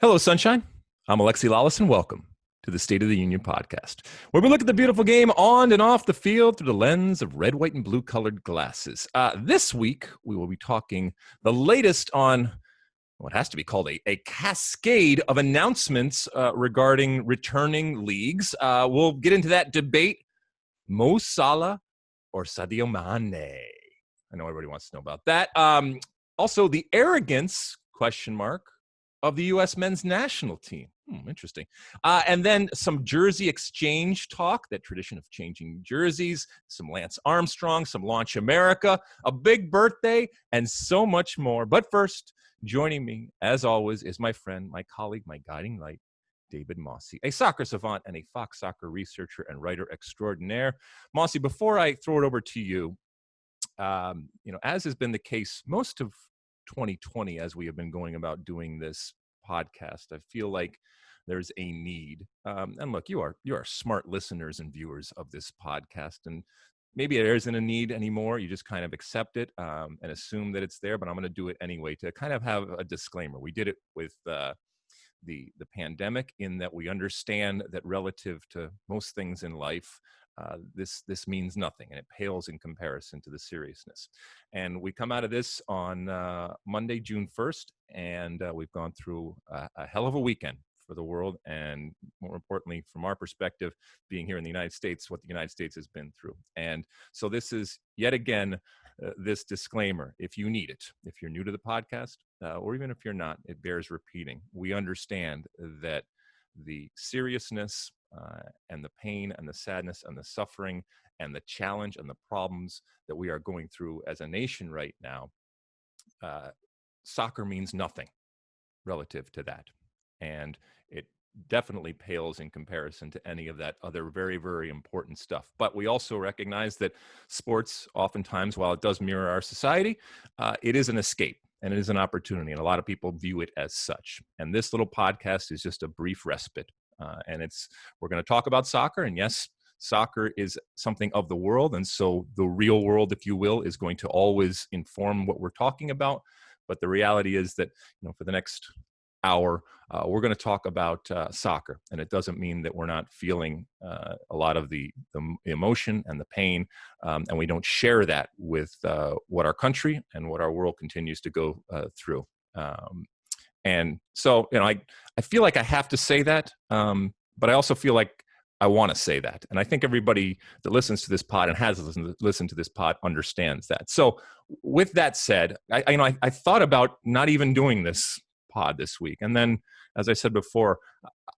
Hello, Sunshine. I'm Alexi LALAS, and welcome to the State of the Union podcast, where we look at the beautiful game on and off the field through the lens of red, white, and blue-colored glasses. This week, we will be talking the latest on what has to be called a cascade of announcements regarding returning leagues. We'll get into that debate, Mo Salah or Sadio Mane. I know everybody wants to know about that. Also, the arrogance, question mark, of the U.S. men's national team. Interesting. And then some jersey exchange talk, that tradition of changing jerseys, some Lance Armstrong, some Launch America, a big birthday, and so much more. But first, joining me, as always, is my friend, my colleague, my guiding light, David Mosse, a soccer savant and a Fox Soccer researcher and writer extraordinaire. Mosse, before I throw it over to you, as has been the case most of 2020 as we have been going about doing this podcast, I feel like there's a need. And look, you are smart listeners and viewers of this podcast, and maybe there isn't a need anymore. You just kind of accept it and assume that it's there, but I'm going to do it anyway to kind of have a disclaimer. We did it with the pandemic, in that we understand that relative to most things in life, this means nothing, and it pales in comparison to the seriousness. And we come out of this on Monday, June 1st, and we've gone through a hell of a weekend for the world, and more importantly, from our perspective, being here in the United States, what the United States has been through. And so this is, yet again, this disclaimer, if you need it, if you're new to the podcast, or even if you're not, it bears repeating. We understand that the seriousness and the pain and the sadness and the suffering and the challenge and the problems that we are going through as a nation right now, soccer means nothing relative to that. And it definitely pales in comparison to any of that other very, very important stuff. But we also recognize that sports, oftentimes, while it does mirror our society, it is an escape and it is an opportunity. And a lot of people view it as such. And this little podcast is just a brief respite. And we're going to talk about soccer. And yes, soccer is something of the world. And so the real world, if you will, is going to always inform what we're talking about. But the reality is that, for the next hour, we're going to talk about soccer. And it doesn't mean that we're not feeling a lot of the emotion and the pain. And we don't share that with what our country and what our world continues to go through. And so, I feel like I have to say that, but I also feel like I want to say that. And I think everybody that listens to this pod and has listened to this pod understands that. So with that said, I thought about not even doing this pod this week. And then, as I said before,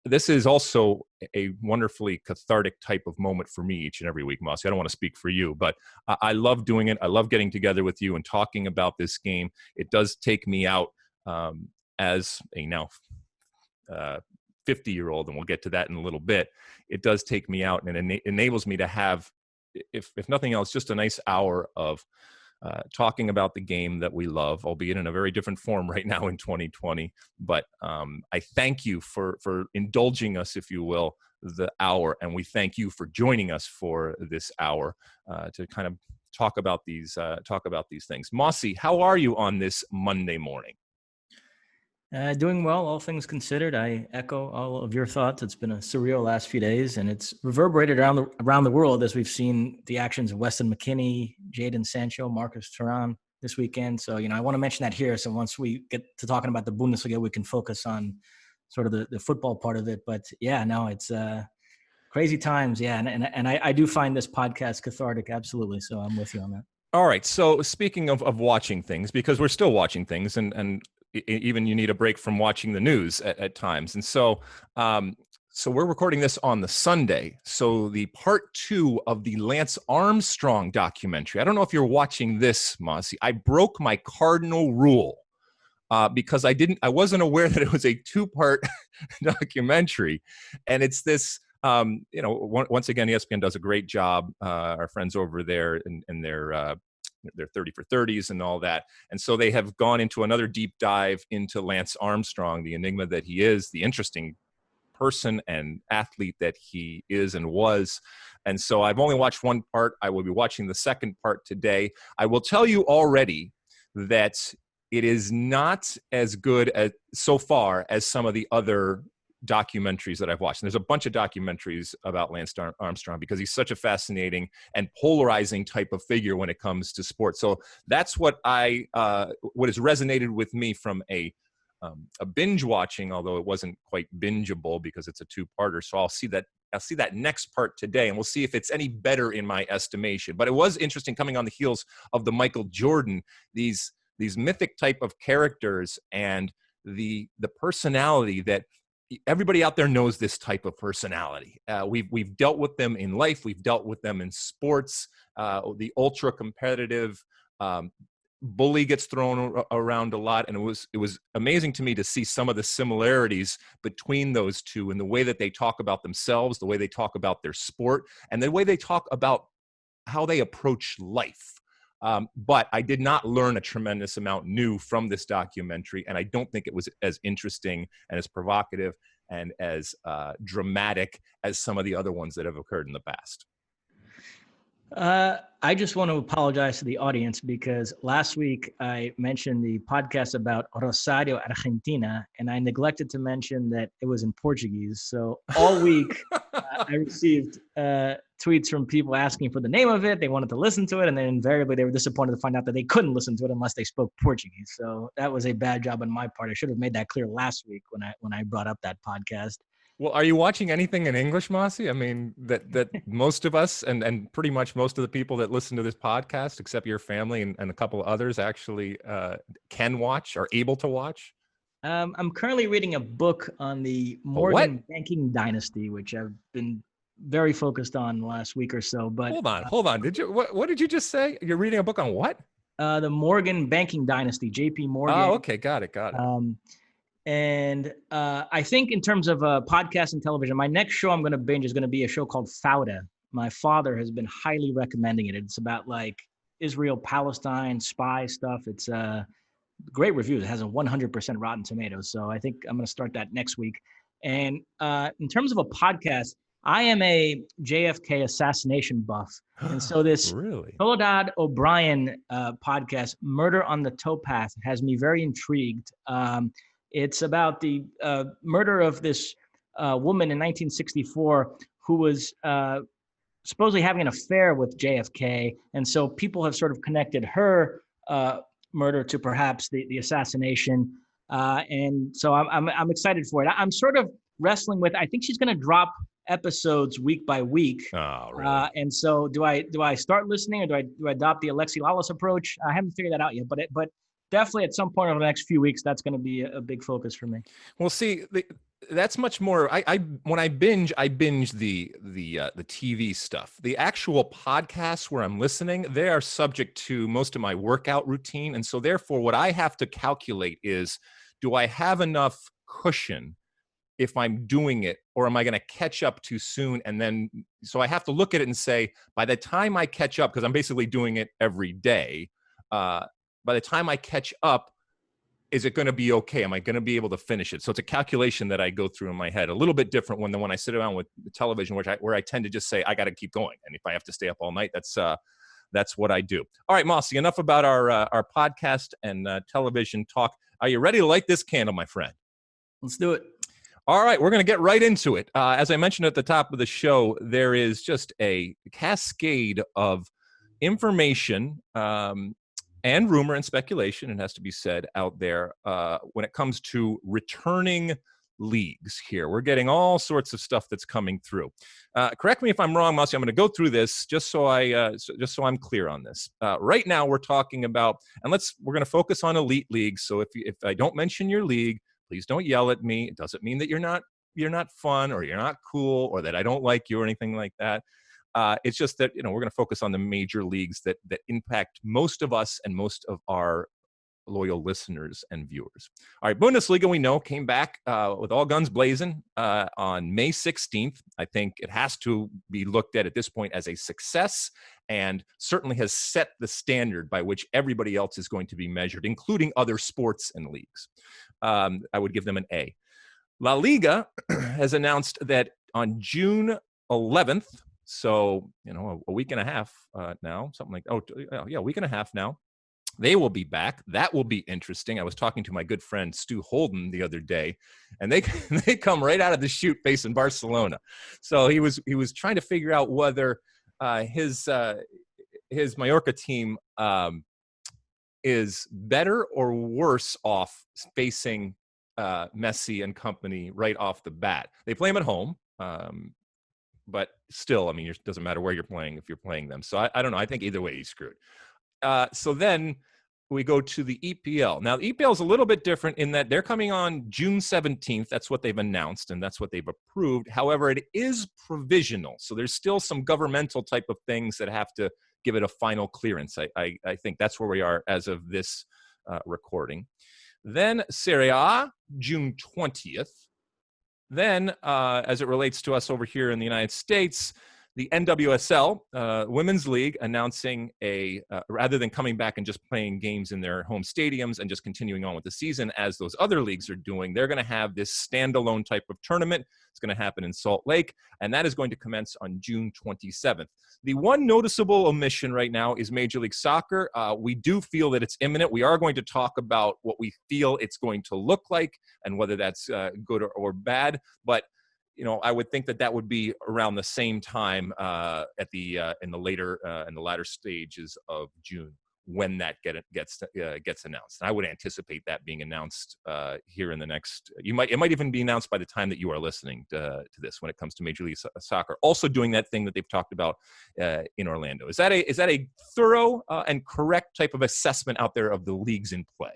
this is also a wonderfully cathartic type of moment for me each and every week, Mosse. I don't want to speak for you, but I love doing it. I love getting together with you and talking about this game. It does take me out as a now 50-year-old, and we'll get to that in a little bit. It does take me out, and it enables me to have, if nothing else, just a nice hour of talking about the game that we love, albeit in a very different form right now in 2020. But I thank you for indulging us, if you will, the hour, and we thank you for joining us for this hour to kind of talk about these things. Mosse, how are you on this Monday morning? Doing well, all things considered. I echo all of your thoughts. It's been a surreal last few days, and it's reverberated around the world as we've seen the actions of Weston McKennie, Jadon Sancho, Marcus Thuram this weekend. So, I want to mention that here. So once we get to talking about the Bundesliga, we can focus on sort of the football part of it. But yeah, no, it's crazy times. Yeah, and I do find this podcast cathartic, absolutely. So I'm with you on that. All right. So speaking of watching things, because we're still watching things, and even you need a break from watching the news at times. And so we're recording this on the Sunday. So the part 2 of the Lance Armstrong documentary. I don't know if you're watching this, Mosse. I broke my cardinal rule because I wasn't aware that it was a 2-part documentary. And it's this, once again, ESPN does a great job. Our friends over there in their 30 for 30s and all that. And so they have gone into another deep dive into Lance Armstrong, the enigma that he is, the interesting person and athlete that he is and was. And so I've only watched one part. I will be watching the second part today. I will tell you already that it is not as good as so far as some of the other documentaries that I've watched. And there's a bunch of documentaries about Lance Armstrong because he's such a fascinating and polarizing type of figure when it comes to sports. So that's what what has resonated with me from a binge watching, although it wasn't quite bingeable because it's a two-parter. So I'll see that next part today, and we'll see if it's any better in my estimation. But it was interesting coming on the heels of the Michael Jordan, these mythic type of characters and the personality that everybody out there knows. This type of personality, we've dealt with them in life, we've dealt with them in sports. The ultra competitive bully gets thrown around a lot, and it was amazing to me to see some of the similarities between those two in the way that they talk about themselves, the way they talk about their sport, and the way they talk about how they approach life. But I did not learn a tremendous amount new from this documentary, and I don't think it was as interesting and as provocative and as dramatic as some of the other ones that have occurred in the past. I just want to apologize to the audience because last week I mentioned the podcast about Rosario, Argentina, and I neglected to mention that it was in Portuguese. So all week I received tweets from people asking for the name of it. They wanted to listen to it, and then invariably they were disappointed to find out that they couldn't listen to it unless they spoke Portuguese. So that was a bad job on my part. I should have made that clear last week when I brought up that podcast. Well, are you watching anything in English, Mosse? I mean, that most of us and pretty much most of the people that listen to this podcast, except your family and a couple of others, actually can watch, are able to watch? I'm currently reading a book on the Morgan banking dynasty, which I've been very focused on the last week or so. But hold on. What did you just say? You're reading a book on what? The Morgan banking dynasty, JP Morgan. Oh, okay. Got it. And I think in terms of podcast and television, my next show I'm going to binge is going to be a show called Fauda. My father has been highly recommending it. It's about like Israel, Palestine, spy stuff. It's great reviews. It has a 100% Rotten Tomatoes. So I think I'm going to start that next week. And in terms of a podcast, I am a JFK assassination buff. And so this really? Soledad O'Brien podcast, Murder on the Towpath, has me very intrigued. It's about the murder of this woman in 1964 who was supposedly having an affair with JFK. And so people have sort of connected her murder to perhaps the assassination. And so I'm excited for it. I'm sort of wrestling with, I think she's going to drop episodes week by week. Oh, really? And so do I start listening, or do I adopt the ALEXI LALAS approach? I haven't figured that out yet, but definitely at some point over the next few weeks, that's going to be a big focus for me. Well, see, that's much more. When I binge the TV stuff. The actual podcasts where I'm listening, they are subject to most of my workout routine, and so therefore, what I have to calculate is, do I have enough cushion if I'm doing it, or am I going to catch up too soon? And then, so I have to look at it and say, by the time I catch up, because I'm basically doing it every day. By the time I catch up, is it going to be okay? Am I going to be able to finish it? So it's a calculation that I go through in my head, a little bit different than when I sit around with the television, where I tend to just say, I got to keep going. And if I have to stay up all night, that's what I do. All right, Mosse, enough about our podcast and television talk. Are you ready to light this candle, my friend? Let's do it. All right, we're going to get right into it. As I mentioned at the top of the show, there is just a cascade of information and rumor and speculation, it has to be said, out there when it comes to returning leagues here. We're getting all sorts of stuff that's coming through. Correct me if I'm wrong, Mosse. I'm going to go through this just so I'm clear on this. Right now, we're talking about, and we're going to focus on elite leagues. So if I don't mention your league, please don't yell at me. It doesn't mean that you're not fun or you're not cool or that I don't like you or anything like that. It's just that, we're going to focus on the major leagues that impact most of us and most of our loyal listeners and viewers. All right, Bundesliga, we know, came back with all guns blazing on May 16th. I think it has to be looked at this point as a success, and certainly has set the standard by which everybody else is going to be measured, including other sports and leagues. I would give them an A. La Liga has announced that on June 11th, so, a week and a half now, something like, a week and a half now, They will be back. That will be interesting. I was talking to my good friend Stu Holden the other day, and they they come right out of the chute facing Barcelona. So he was trying to figure out whether his Mallorca team is better or worse off facing Messi and company right off the bat. They play them at home, but still, I mean, it doesn't matter where you're playing if you're playing them. So I don't know. I think either way he's screwed. So then we go to the EPL. Now, the EPL is a little bit different in that they're coming on June 17th. That's what they've announced, and that's what they've approved. However, it is provisional. So there's still some governmental type of things that have to give it a final clearance. I think that's where we are as of this recording. Then Serie A, June 20th. Then, as it relates to us over here in the United States, the NWSL Women's League announcing rather than coming back and just playing games in their home stadiums and just continuing on with the season as those other leagues are doing, they're going to have this standalone type of tournament. It's going to happen in Salt Lake, and that is going to commence on June 27th. The one noticeable omission right now is Major League Soccer. We do feel that it's imminent. We are going to talk about what we feel it's going to look like and whether that's good or bad, but I would think that would be around the same time in the latter stages of June when that gets announced. And I would anticipate that being announced here in the next. It might even be announced by the time that you are listening to this when it comes to Major League Soccer. Also doing that thing that they've talked about in Orlando. Is that a thorough and correct type of assessment out there of the leagues in play?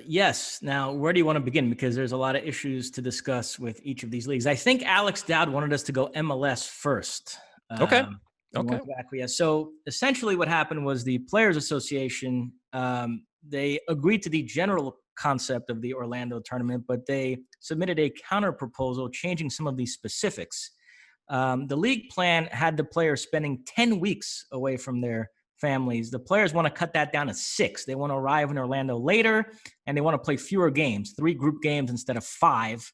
Yes. Now, where do you want to begin? Because there's a lot of issues to discuss with each of these leagues. I think Alex Dowd wanted us to go MLS first. Okay. So essentially what happened was the Players Association, they agreed to the general concept of the Orlando tournament, but they submitted a counter proposal changing some of the specifics. The league plan had the players spending 10 weeks away from their families. The players want to cut that down to 6. They want to arrive in Orlando later, and they want to play fewer games, 3 group games instead of 5.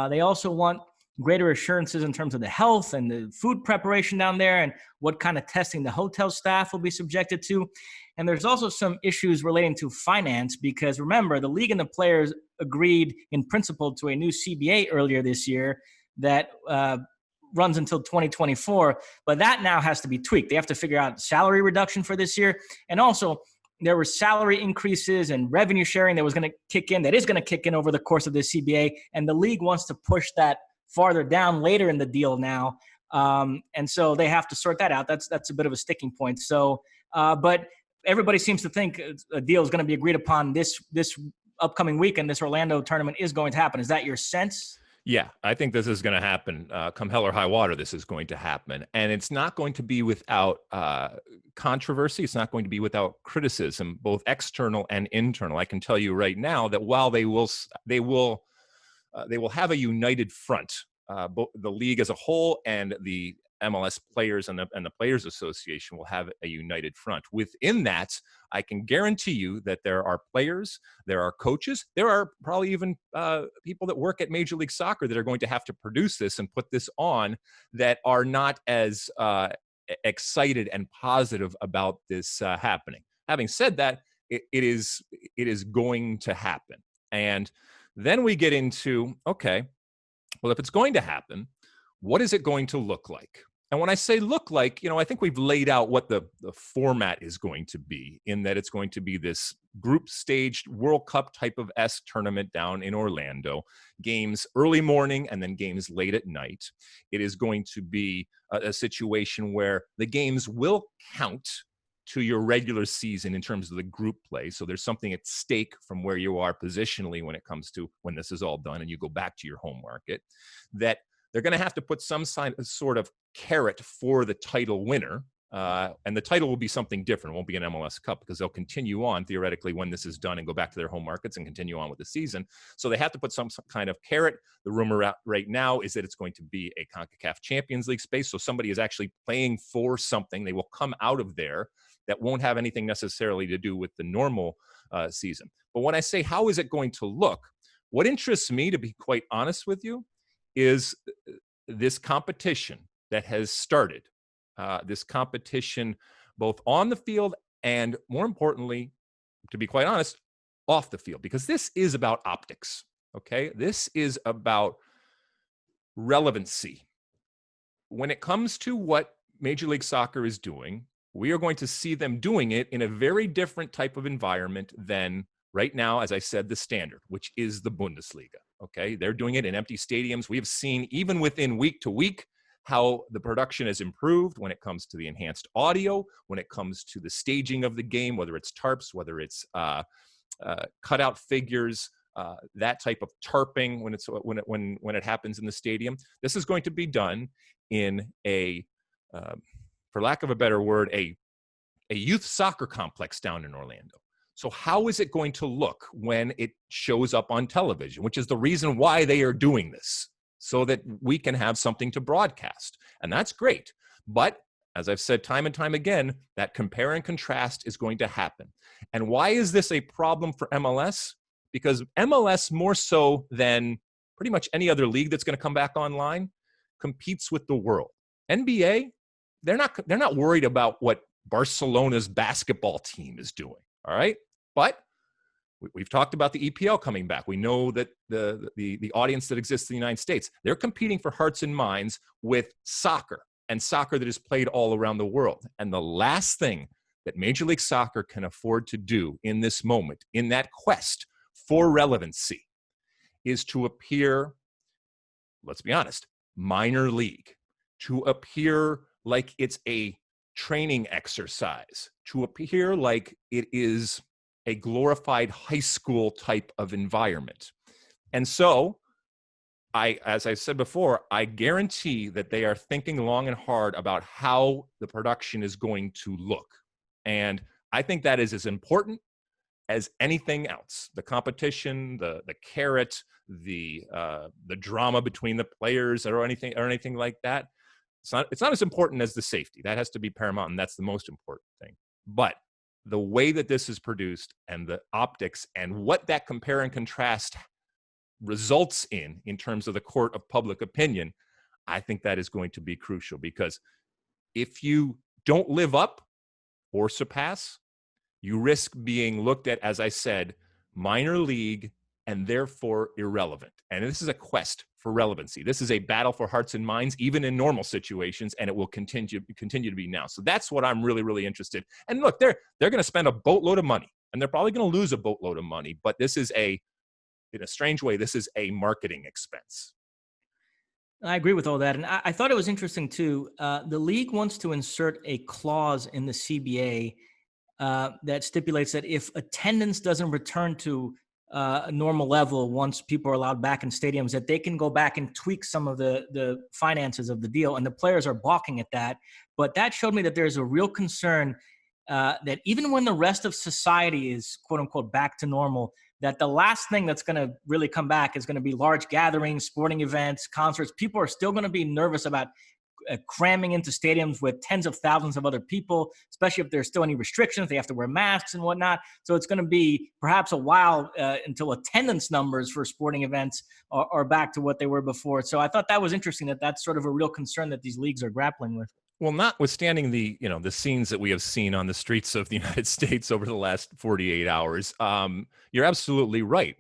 They also want greater assurances in terms of the health and the food preparation down there and what kind of testing the hotel staff will be subjected to. And there's also some issues relating to finance because, remember, the league and the players agreed in principle to a new CBA earlier this year that runs until 2024, but that now has to be tweaked. They have to figure out salary reduction for this year. And also there were salary increases and revenue sharing that is going to kick in over the course of this CBA. And the league wants to push that farther down later in the deal now. And so they have to sort that out. That's a bit of a sticking point. So, but everybody seems to think a deal is going to be agreed upon this upcoming weekend. This Orlando tournament is going to happen. Is that your sense? Yeah, I think this is going to happen. Come hell or high water, this is going to happen. And it's not going to be without controversy. It's not going to be without criticism, both external and internal. I can tell you right now that while they will have a united front, both the league as a whole and the MLS players and the Players Association will have a united front. Within that, I can guarantee you that there are players, there are coaches, there are probably even people that work at Major League Soccer that are going to have to produce this and put this on that are not as excited and positive about this happening. Having said that, it is going to happen. And then we get into, okay, well, if it's going to happen, what is it going to look like? And when I say look like, I think we've laid out what the format is going to be, in that it's going to be this group staged World Cup type of esque tournament down in Orlando, games early morning and then games late at night. It is going to be a situation where the games will count to your regular season in terms of the group play. So there's something at stake from where you are positionally when it comes to when this is all done and you go back to your home market, that they're going to have to put some sort of carrot for the title winner. And the title will be something different. It won't be an MLS Cup because they'll continue on theoretically when this is done and go back to their home markets and continue on with the season. So they have to put some kind of carrot. The rumor right now is that it's going to be a CONCACAF Champions League space. So somebody is actually playing for something. They will come out of there that won't have anything necessarily to do with the normal season. But when I say how is it going to look, what interests me, to be quite honest with you, is this competition that has started, this competition both on the field And more importantly, to be quite honest, off the field, because this is about optics. Okay. This is about relevancy. When it comes to what Major League Soccer is doing, we are going to see them doing it in a very different type of environment than right now, as I said, the standard, which is the Bundesliga. Okay. They're doing it in empty stadiums. We have seen, even within week to week, how the production has improved when it comes to the enhanced audio, when it comes to the staging of the game, whether it's tarps, whether it's cutout figures, that type of tarping when it happens in the stadium. This is going to be done in a, for lack of a better word, a youth soccer complex down in Orlando. So how is it going to look when it shows up on television, which is the reason why they are doing this, so that we can have something to broadcast. And that's great. But as I've said time and time again, that compare and contrast is going to happen. And why is this a problem for MLS? Because MLS, more so than pretty much any other league that's going to come back online, competes with the world. NBA, they're not worried about what Barcelona's basketball team is doing. All right. But we've talked about the EPL coming back. We know that the audience that exists in the United States, they're competing for hearts and minds with soccer, and soccer that is played all around the world. And the last thing that Major League Soccer can afford to do in this moment, in that quest for relevancy, is to appear, let's be honest, minor league, to appear like it's a training exercise, to appear like it is a glorified high school type of environment. And so, as I said before, I guarantee that they are thinking long and hard about how the production is going to look. And I think that is as important as anything else. The competition, the carrot, the drama between the players, or anything like that. It's not as important as the safety. That has to be paramount, and that's the most important thing. But the way that this is produced, and the optics, and what that compare and contrast results in terms of the court of public opinion, I think that is going to be crucial. Because if you don't live up or surpass, you risk being looked at, as I said, minor league, and therefore irrelevant. And this is a quest for relevancy. This is a battle for hearts and minds, even in normal situations, and it will continue to be now. So that's what I'm really, really interested. And look, they're going to spend a boatload of money, and they're probably going to lose a boatload of money. But this is in a strange way, this is a marketing expense. I agree with all that. And I thought it was interesting too. The league wants to insert a clause in the CBA that stipulates that if attendance doesn't return to a normal level once people are allowed back in stadiums, that they can go back and tweak some of the finances of the deal. And the players are balking at that. But that showed me that there's a real concern that even when the rest of society is, quote unquote, back to normal, that the last thing that's going to really come back is going to be large gatherings, sporting events, concerts. People are still going to be nervous about cramming into stadiums with tens of thousands of other people, especially if there's still any restrictions. They have to wear masks and whatnot. So it's going to be perhaps a while until attendance numbers for sporting events are back to what they were before. So I thought that was interesting, that that's sort of a real concern that these leagues are grappling with. Well, notwithstanding the scenes that we have seen on the streets of the United States over the last 48 hours, you're absolutely right.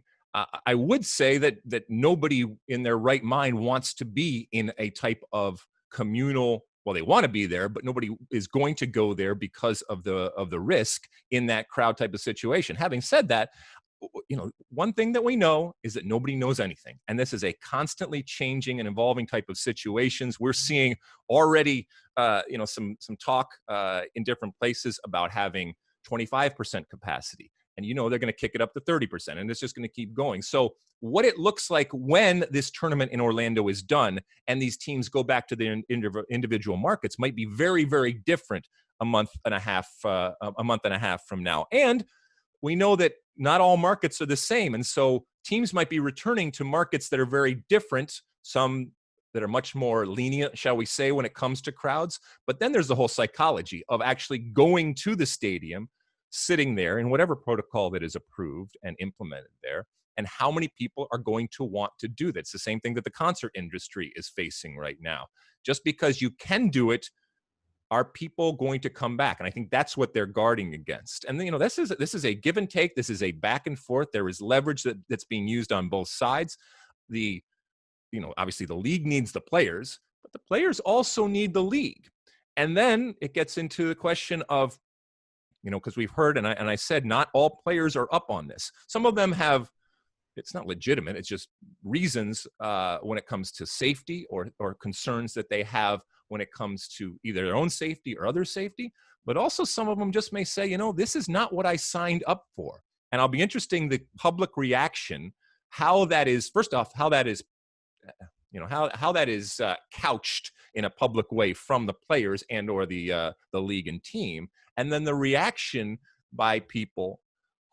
I would say that nobody in their right mind wants to be in a type of communal. Well, they want to be there, but nobody is going to go there because of the risk in that crowd type of situation. Having said that, one thing that we know is that nobody knows anything. And this is a constantly changing and evolving type of situations. We're seeing already, some talk in different places about having 25% capacity. And, they're going to kick it up to 30%, and it's just going to keep going. So what it looks like when this tournament in Orlando is done and these teams go back to their individual markets might be very, very different a month and a half from now. And we know that not all markets are the same. And so teams might be returning to markets that are very different, some that are much more lenient, shall we say, when it comes to crowds. But then there's the whole psychology of actually going to the stadium, sitting there in whatever protocol that is approved and implemented there, and how many people are going to want to do that. It's the same thing that the concert industry is facing right now. Just because you can do it are people going to come back? And I think that's what they're guarding against. And this is a give and take. This is a back and forth. There is leverage that's being used on both sides. Obviously the league needs the players, but the players also need the league. And then it gets into the question of, because we've heard, and I said, not all players are up on this. Some of them have, it's not legitimate, it's just reasons when it comes to safety or concerns that they have when it comes to either their own safety or other safety. But also some of them just may say, this is not what I signed up for. And I'll be interested in the public reaction, how that is, first off, how that is couched in a public way from the players and or the league and team, and then the reaction by people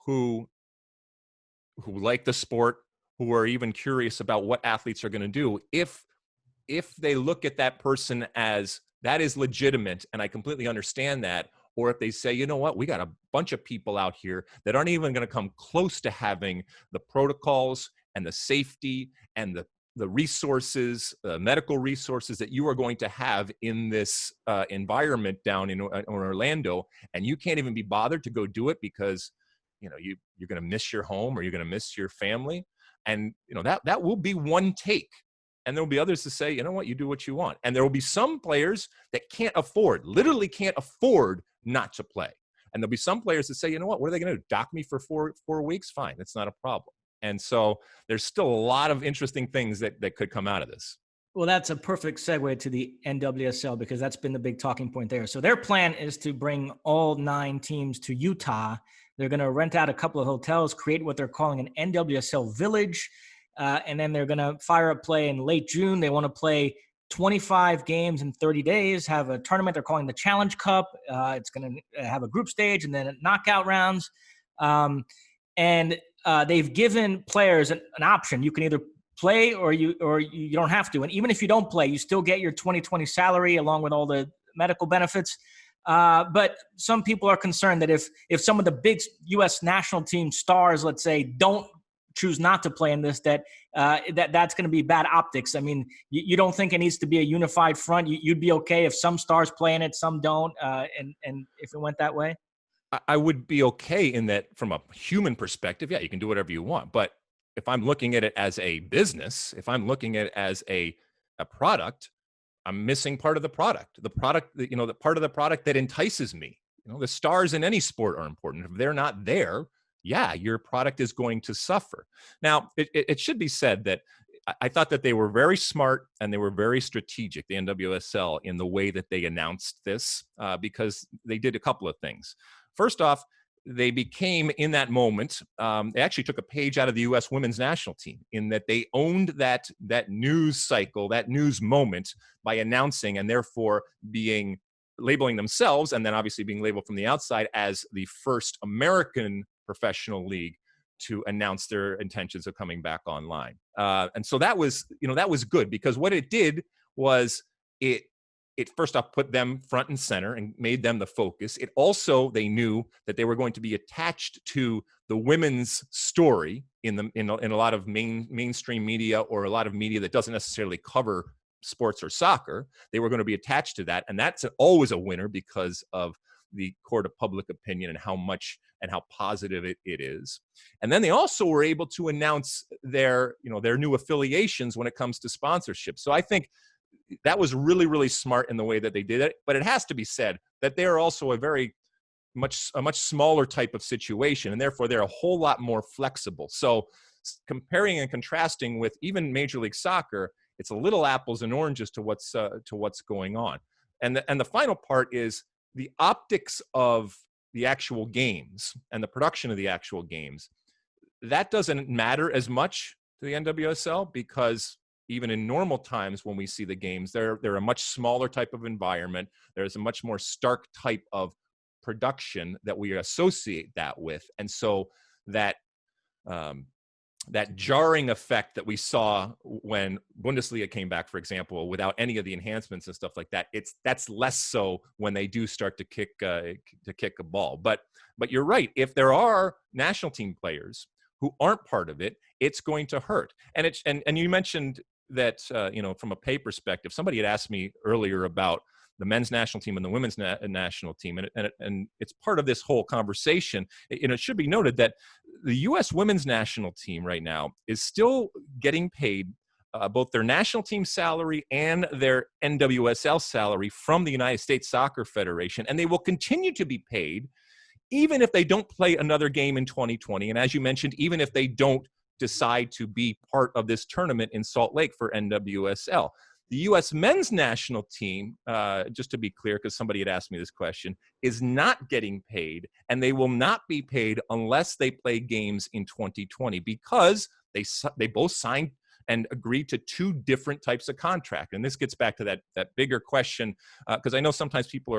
who like the sport, who are even curious about what athletes are going to do, if they look at that person as that is legitimate, and I completely understand that, or if they say, you know what, we got a bunch of people out here that aren't even going to come close to having the protocols and the safety and the resources, medical resources that you are going to have in this environment down in Orlando, and you can't even be bothered to go do it because, you're going to miss your home or you're going to miss your family. And, that will be one take. And there will be others to say, you know what, you do what you want. And there will be some players that literally can't afford not to play. And there'll be some players that say, you know what are they going to do? Dock me for four weeks? Fine. That's not a problem. And so there's still a lot of interesting things that could come out of this. Well, that's a perfect segue to the NWSL, because that's been the big talking point there. So their plan is to bring all 9 teams to Utah. They're going to rent out a couple of hotels, create what they're calling an NWSL village, and then they're going to fire up play in late June. They want to play 25 games in 30 days, have a tournament they're calling the Challenge Cup. It's going to have a group stage and then knockout rounds. And they've given players an option. You can either play or you don't have to. And even if you don't play, you still get your 2020 salary along with all the medical benefits. But some people are concerned that if some of the big U.S. national team stars, let's say, don't choose not to play in this, that's going to be bad optics. I mean, you don't think it needs to be a unified front? You'd be okay if some stars play in it, some don't, and if it went that way? I would be okay in that from a human perspective. Yeah, you can do whatever you want. But if I'm looking at it as a business, if I'm looking at it as a product, I'm missing part of the product. The product, the part of the product that entices me. The stars in any sport are important. If they're not there, yeah, your product is going to suffer. Now, it should be said that I thought that they were very smart and they were very strategic, the NWSL, in the way that they announced this, because they did a couple of things. First off, they became, in that moment, they actually took a page out of the U.S. women's national team in that they owned that news cycle, that news moment, by announcing and therefore labeling themselves, and then obviously being labeled from the outside as the first American professional league to announce their intentions of coming back online. And so that was good, because what it did was it first off put them front and center and made them the focus. It also, they knew that they were going to be attached to the women's story in a lot of mainstream media, or a lot of media that doesn't necessarily cover sports or soccer. They were going to be attached to that. And that's always a winner because of the court of public opinion and how much and how positive it is. And then they also were able to announce their new affiliations when it comes to sponsorship. So I think that was really, really smart in the way that they did it. But it has to be said that they are also a much smaller type of situation, and therefore they're a whole lot more flexible. So comparing and contrasting with even Major League Soccer, it's a little apples and oranges to what's going on. And the final part is the optics of the actual games and the production of the actual games. That doesn't matter as much to the NWSL, because even in normal times when we see the games, they're a much smaller type of environment. There's a much more stark type of production that we associate that with. And so that jarring effect that we saw when Bundesliga came back, for example, without any of the enhancements and stuff like that, that's less so when they do start to kick a ball. But you're right. If there are national team players who aren't part of it, it's going to hurt. And you mentioned that from a pay perspective, somebody had asked me earlier about the men's national team and the women's national team. And it's part of this whole conversation. And it should be noted that the U.S. women's national team right now is still getting paid both their national team salary and their NWSL salary from the United States Soccer Federation. And they will continue to be paid even if they don't play another game in 2020. And as you mentioned, even if they don't decide to be part of this tournament in Salt Lake for NWSL. The U.S. men's national team, just to be clear, because somebody had asked me this question, is not getting paid, and they will not be paid unless they play games in 2020 because they both signed and agreed to two different types of contract. And this gets back to that bigger question, because I know sometimes people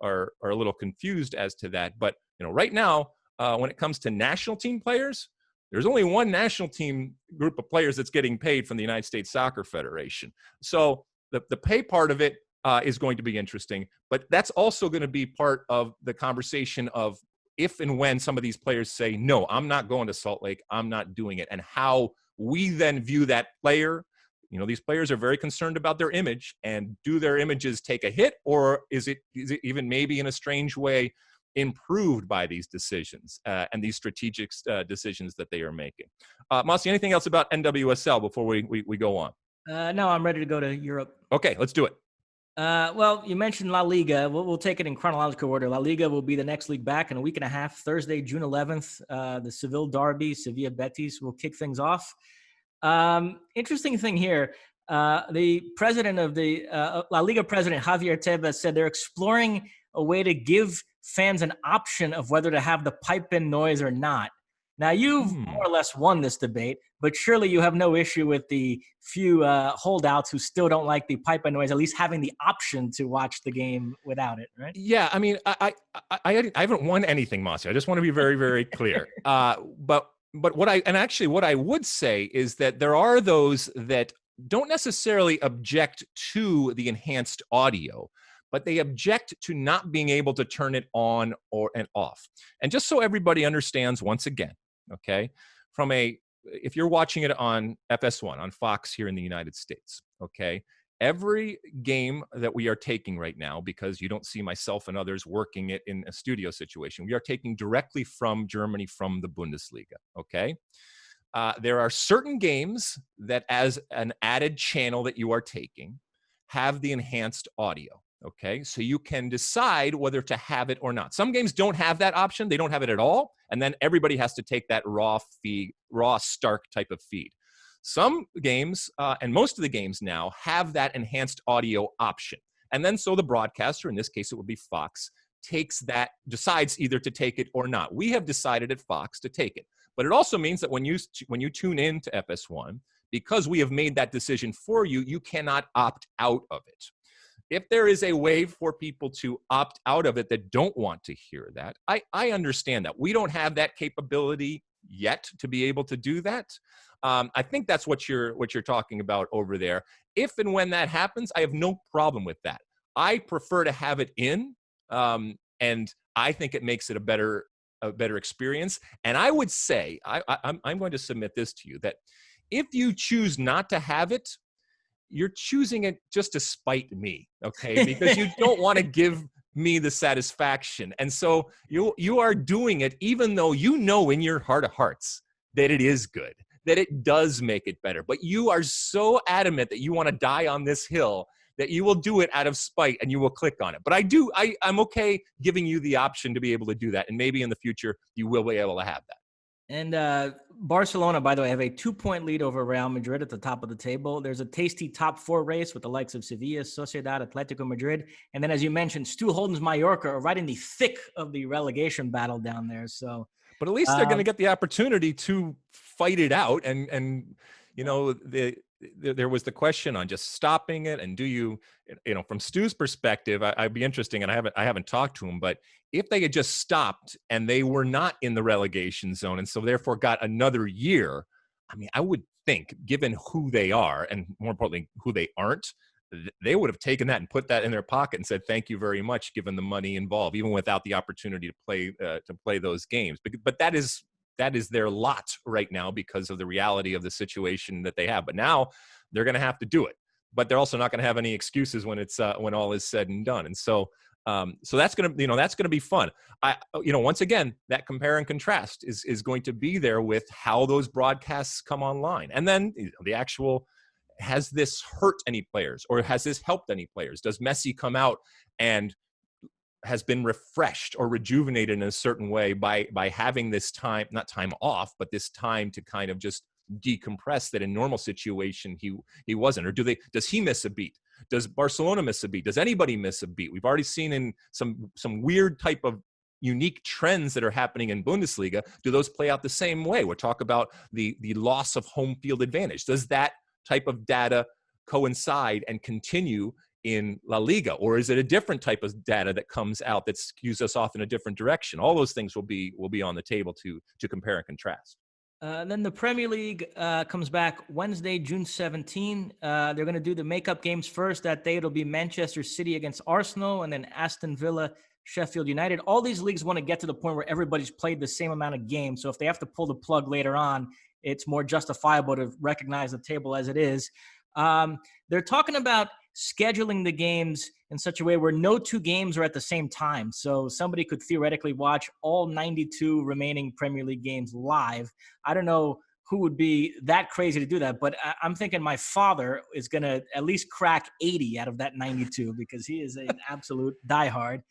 are a little confused as to that. But right now, when it comes to national team players, there's only one national team group of players that's getting paid from the United States Soccer Federation. So the pay part of it is going to be interesting, but that's also going to be part of the conversation of if and when some of these players say, no, I'm not going to Salt Lake, I'm not doing it, and how we then view that player. These players are very concerned about their image, and do their images take a hit, or is it even maybe in a strange way improved by these decisions and these strategic decisions that they are making? Mosse, anything else about NWSL before we go on? No, I'm ready to go to Europe. Okay, let's do it. Well, you mentioned La Liga. We'll take it in chronological order. La Liga will be the next league back in a week and a half. Thursday, June 11th, the Seville derby, Sevilla Betis, will kick things off. Interesting thing here. The president of the La Liga president, Javier Tebas, said they're exploring a way to give fans an option of whether to have the pipe-in noise or not. Now, you've more or less won this debate, but surely you have no issue with the few holdouts who still don't like the pipe-in noise, at least having the option to watch the game without it, right? Yeah, I mean, I haven't won anything, Mosse. I just want to be very, very clear. But what I would say is that there are those that don't necessarily object to the enhanced audio, but they object to not being able to turn it on and off. And just so everybody understands, once again, okay, if you're watching it on FS1, on Fox here in the United States, okay, every game that we are taking right now, because you don't see myself and others working it in a studio situation, we are taking directly from Germany, from the Bundesliga, okay? There are certain games that, as an added channel that you are taking, have the enhanced audio. Okay, so you can decide whether to have it or not. Some games don't have that option. They don't have it at all. And then everybody has to take that raw feed, raw Stark type of feed. Some games, and most of the games now, have that enhanced audio option. And then so the broadcaster, in this case it would be Fox, decides either to take it or not. We have decided at Fox to take it. But it also means that when you tune in to FS1, because we have made that decision for you, you cannot opt out of it. If there is a way for people to opt out of it that don't want to hear that, I understand that. We don't have that capability yet to be able to do that. I think that's what you're talking about over there. If and when that happens, I have no problem with that. I prefer to have it in, and I think it makes it a better experience. And I would say, I'm going to submit this to you, that if you choose not to have it, you're choosing it just to spite me, okay? Because you don't want to give me the satisfaction. And so you are doing it even though you know in your heart of hearts that it is good, that it does make it better. But you are so adamant that you want to die on this hill that you will do it out of spite and you will click on it. But I'm okay giving you the option to be able to do that. And maybe in the future, you will be able to have that. And Barcelona, by the way, have a 2-point lead over Real Madrid at the top of the table. There's a tasty top 4 race with the likes of Sevilla, Sociedad, Atletico Madrid. And then, as you mentioned, Stu Holden's Mallorca are right in the thick of the relegation battle down there. So, but at least they're going to get the opportunity to fight it out. And there was the question on just stopping it. And do you from Stu's perspective, I'd be interesting, and I haven't talked to him, but if they had just stopped and they were not in the relegation zone and so therefore got another year, I mean, I would think, given who they are and more importantly, who they aren't, they would have taken that and put that in their pocket and said, thank you very much, given the money involved, even without the opportunity to play those games. But that is their lot right now because of the reality of the situation that they have. But now they're going to have to do it. but they're also not going to have any excuses when it's when all is said and done. And so that's going to be fun. Once again, that compare and contrast is going to be there with how those broadcasts come online. And then the actual, has this hurt any players or has this helped any players? Does Messi come out and has been refreshed or rejuvenated in a certain way by having this time, not time off, but this time to kind of just decompress that in normal situation he wasn't? Or does he miss a beat? Does Barcelona miss a beat? Does anybody miss a beat? We've already seen in some weird type of unique trends that are happening in Bundesliga. Do those play out the same way? We'll talk about the loss of home field advantage. Does that type of data coincide and continue in La Liga, or is it a different type of data that comes out that skews us off in a different direction? All those things will be on the table to compare and contrast. Then the Premier League comes back Wednesday, June 17. They're going to do the makeup games first. That day it'll be Manchester City against Arsenal, and then Aston Villa, Sheffield United. All these leagues want to get to the point where everybody's played the same amount of games. So if they have to pull the plug later on, it's more justifiable to recognize the table as it is. They're talking about scheduling the games in such a way where no two games are at the same time. So somebody could theoretically watch all 92 remaining Premier League games live. I don't know who would be that crazy to do that, but I'm thinking my father is going to at least crack 80 out of that 92 because he is an absolute diehard.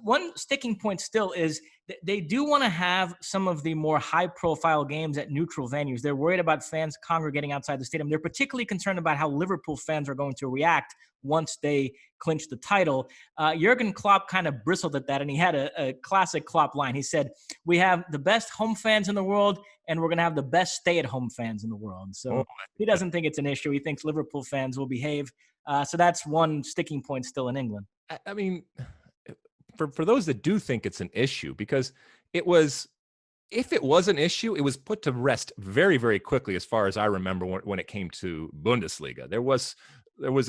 One sticking point still is they do want to have some of the more high-profile games at neutral venues. They're worried about fans congregating outside the stadium. They're particularly concerned about how Liverpool fans are going to react once they clinch the title. Jurgen Klopp kind of bristled at that, and he had a classic Klopp line. He said, "We have the best home fans in the world, and we're going to have the best stay-at-home fans in the world." So he doesn't think it's an issue. He thinks Liverpool fans will behave. So that's one sticking point still in England. I mean, for those that do think it's an issue, because if it was an issue, it was put to rest very, very quickly, as far as I remember, when it came to Bundesliga. There was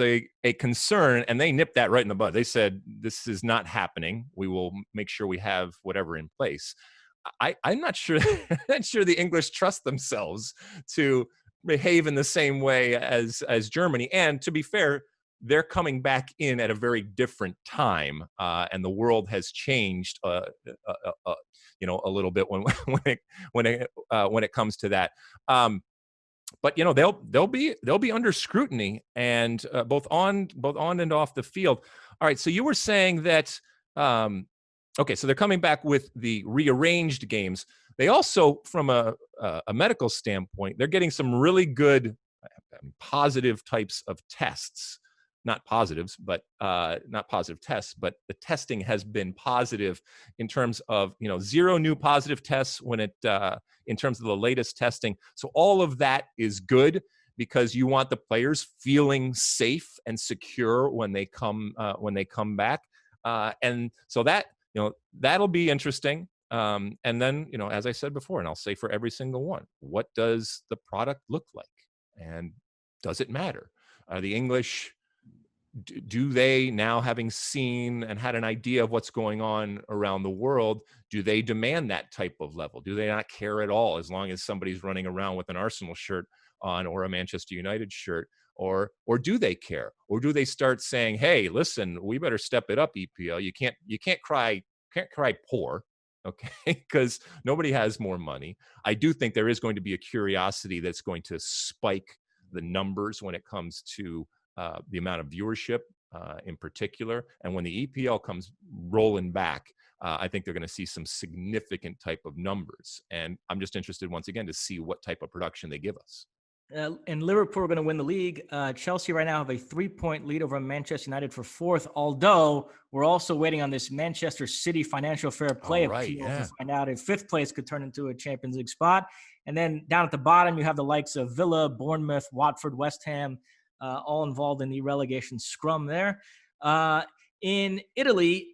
a concern, and they nipped that right in the bud. They said, this is not happening. We will make sure we have whatever in place. I'm not sure the English trust themselves to behave in the same way as Germany. And to be fair, they're coming back in at a very different time, and the world has changed, a little bit when it comes to that. But they'll be under scrutiny, and both on and off the field. All right, so you were saying that. Okay, so they're coming back with the rearranged games. They also, from a medical standpoint, they're getting some really good positive types of tests. Not positives, but not positive tests, but the testing has been positive in terms of, 0 new positive tests when in terms of the latest testing. So all of that is good, because you want the players feeling safe and secure when they come back. And so that, that'll be interesting. And then, as I said before, and I'll say for every single one, what does the product look like? And does it matter? The English, do they, now having seen and had an idea of what's going on around the world, do they demand that type of level? Do they not care at all as long as somebody's running around with an Arsenal shirt on or a Manchester United shirt? Or do they care? Or do they start saying, hey, listen, we better step it up, EPL. You can't cry poor, okay? Because nobody has more money. I do think there is going to be a curiosity that's going to spike the numbers when it comes to the amount of viewership in particular. And when the EPL comes rolling back, I think they're going to see some significant type of numbers. And I'm just interested, once again, to see what type of production they give us. And Liverpool are going to win the league. Chelsea right now have a 3-point lead over Manchester United for 4th, although we're also waiting on this Manchester City financial fair play appeal to find out if 5th place could turn into a Champions League spot. And then down at the bottom, you have the likes of Villa, Bournemouth, Watford, West Ham, all involved in the relegation scrum there. In Italy,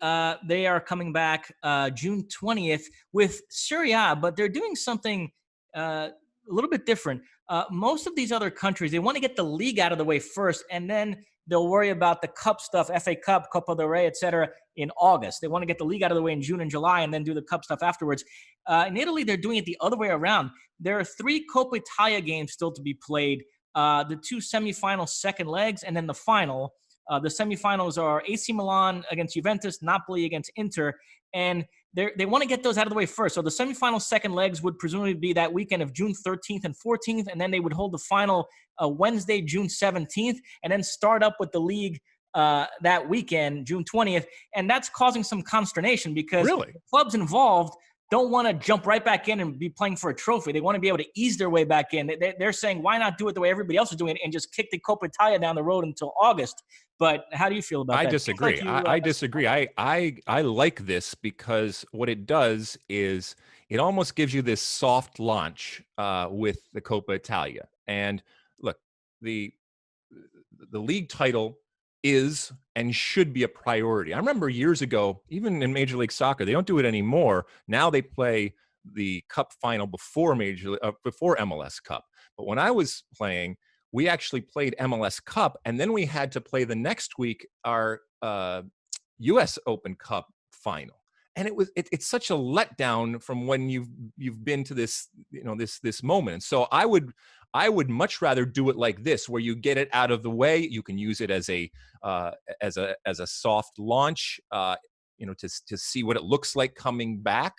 they are coming back June 20th with Serie A, but they're doing something a little bit different. Most of these other countries, they want to get the league out of the way first, and then they'll worry about the cup stuff, FA Cup, Copa del Rey, etc., in August. They want to get the league out of the way in June and July and then do the cup stuff afterwards. In Italy, they're doing it the other way around. There are 3 Coppa Italia games still to be played the two semifinal second legs, and then the final. The semifinals are AC Milan against Juventus, Napoli against Inter, and they want to get those out of the way first. So the semifinal second legs would presumably be that weekend of June 13th and 14th, and then they would hold the final Wednesday, June 17th, and then start up with the league that weekend, June 20th. And that's causing some consternation because Really? the clubs involved don't want to jump right back in and be playing for a trophy. They want to be able to ease their way back in. They're saying, why not do it the way everybody else is doing it and just kick the Coppa Italia down the road until August? But how do you feel about that? I disagree. I disagree. I like this because what it does is it almost gives you this soft launch with the Coppa Italia. And look, the league title is and should be a priority. I remember years ago, even in Major League Soccer, they don't do it anymore. Now they play the Cup final before MLS Cup. But when I was playing, we actually played MLS Cup, and then we had to play the next week our US Open Cup final. And it's such a letdown from when you've been to this this moment. And so I would much rather do it like this, where you get it out of the way. You can use it as a soft launch, to see what it looks like coming back.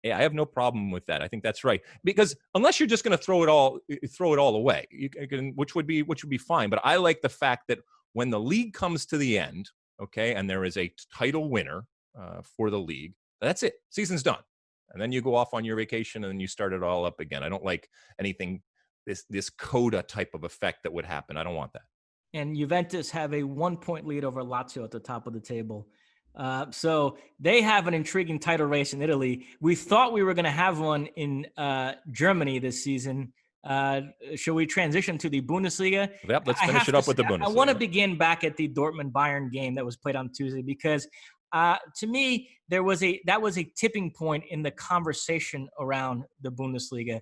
Yeah, I have no problem with that. I think that's right, because unless you're just going to throw it all away, you can, which would be fine. But I like the fact that when the league comes to the end, okay, and there is a title winner for the league, that's it. Season's done, and then you go off on your vacation and then you start it all up again. I don't like anything this coda type of effect that would happen. I don't want that. And Juventus have a 1-point lead over Lazio at the top of the table. So they have an intriguing title race in Italy. We thought we were going to have one in Germany this season. Shall we transition to the Bundesliga? Yep, let's finish it up with the Bundesliga. I want to begin back at the Dortmund-Bayern game that was played on Tuesday because to me, that was a tipping point in the conversation around the Bundesliga.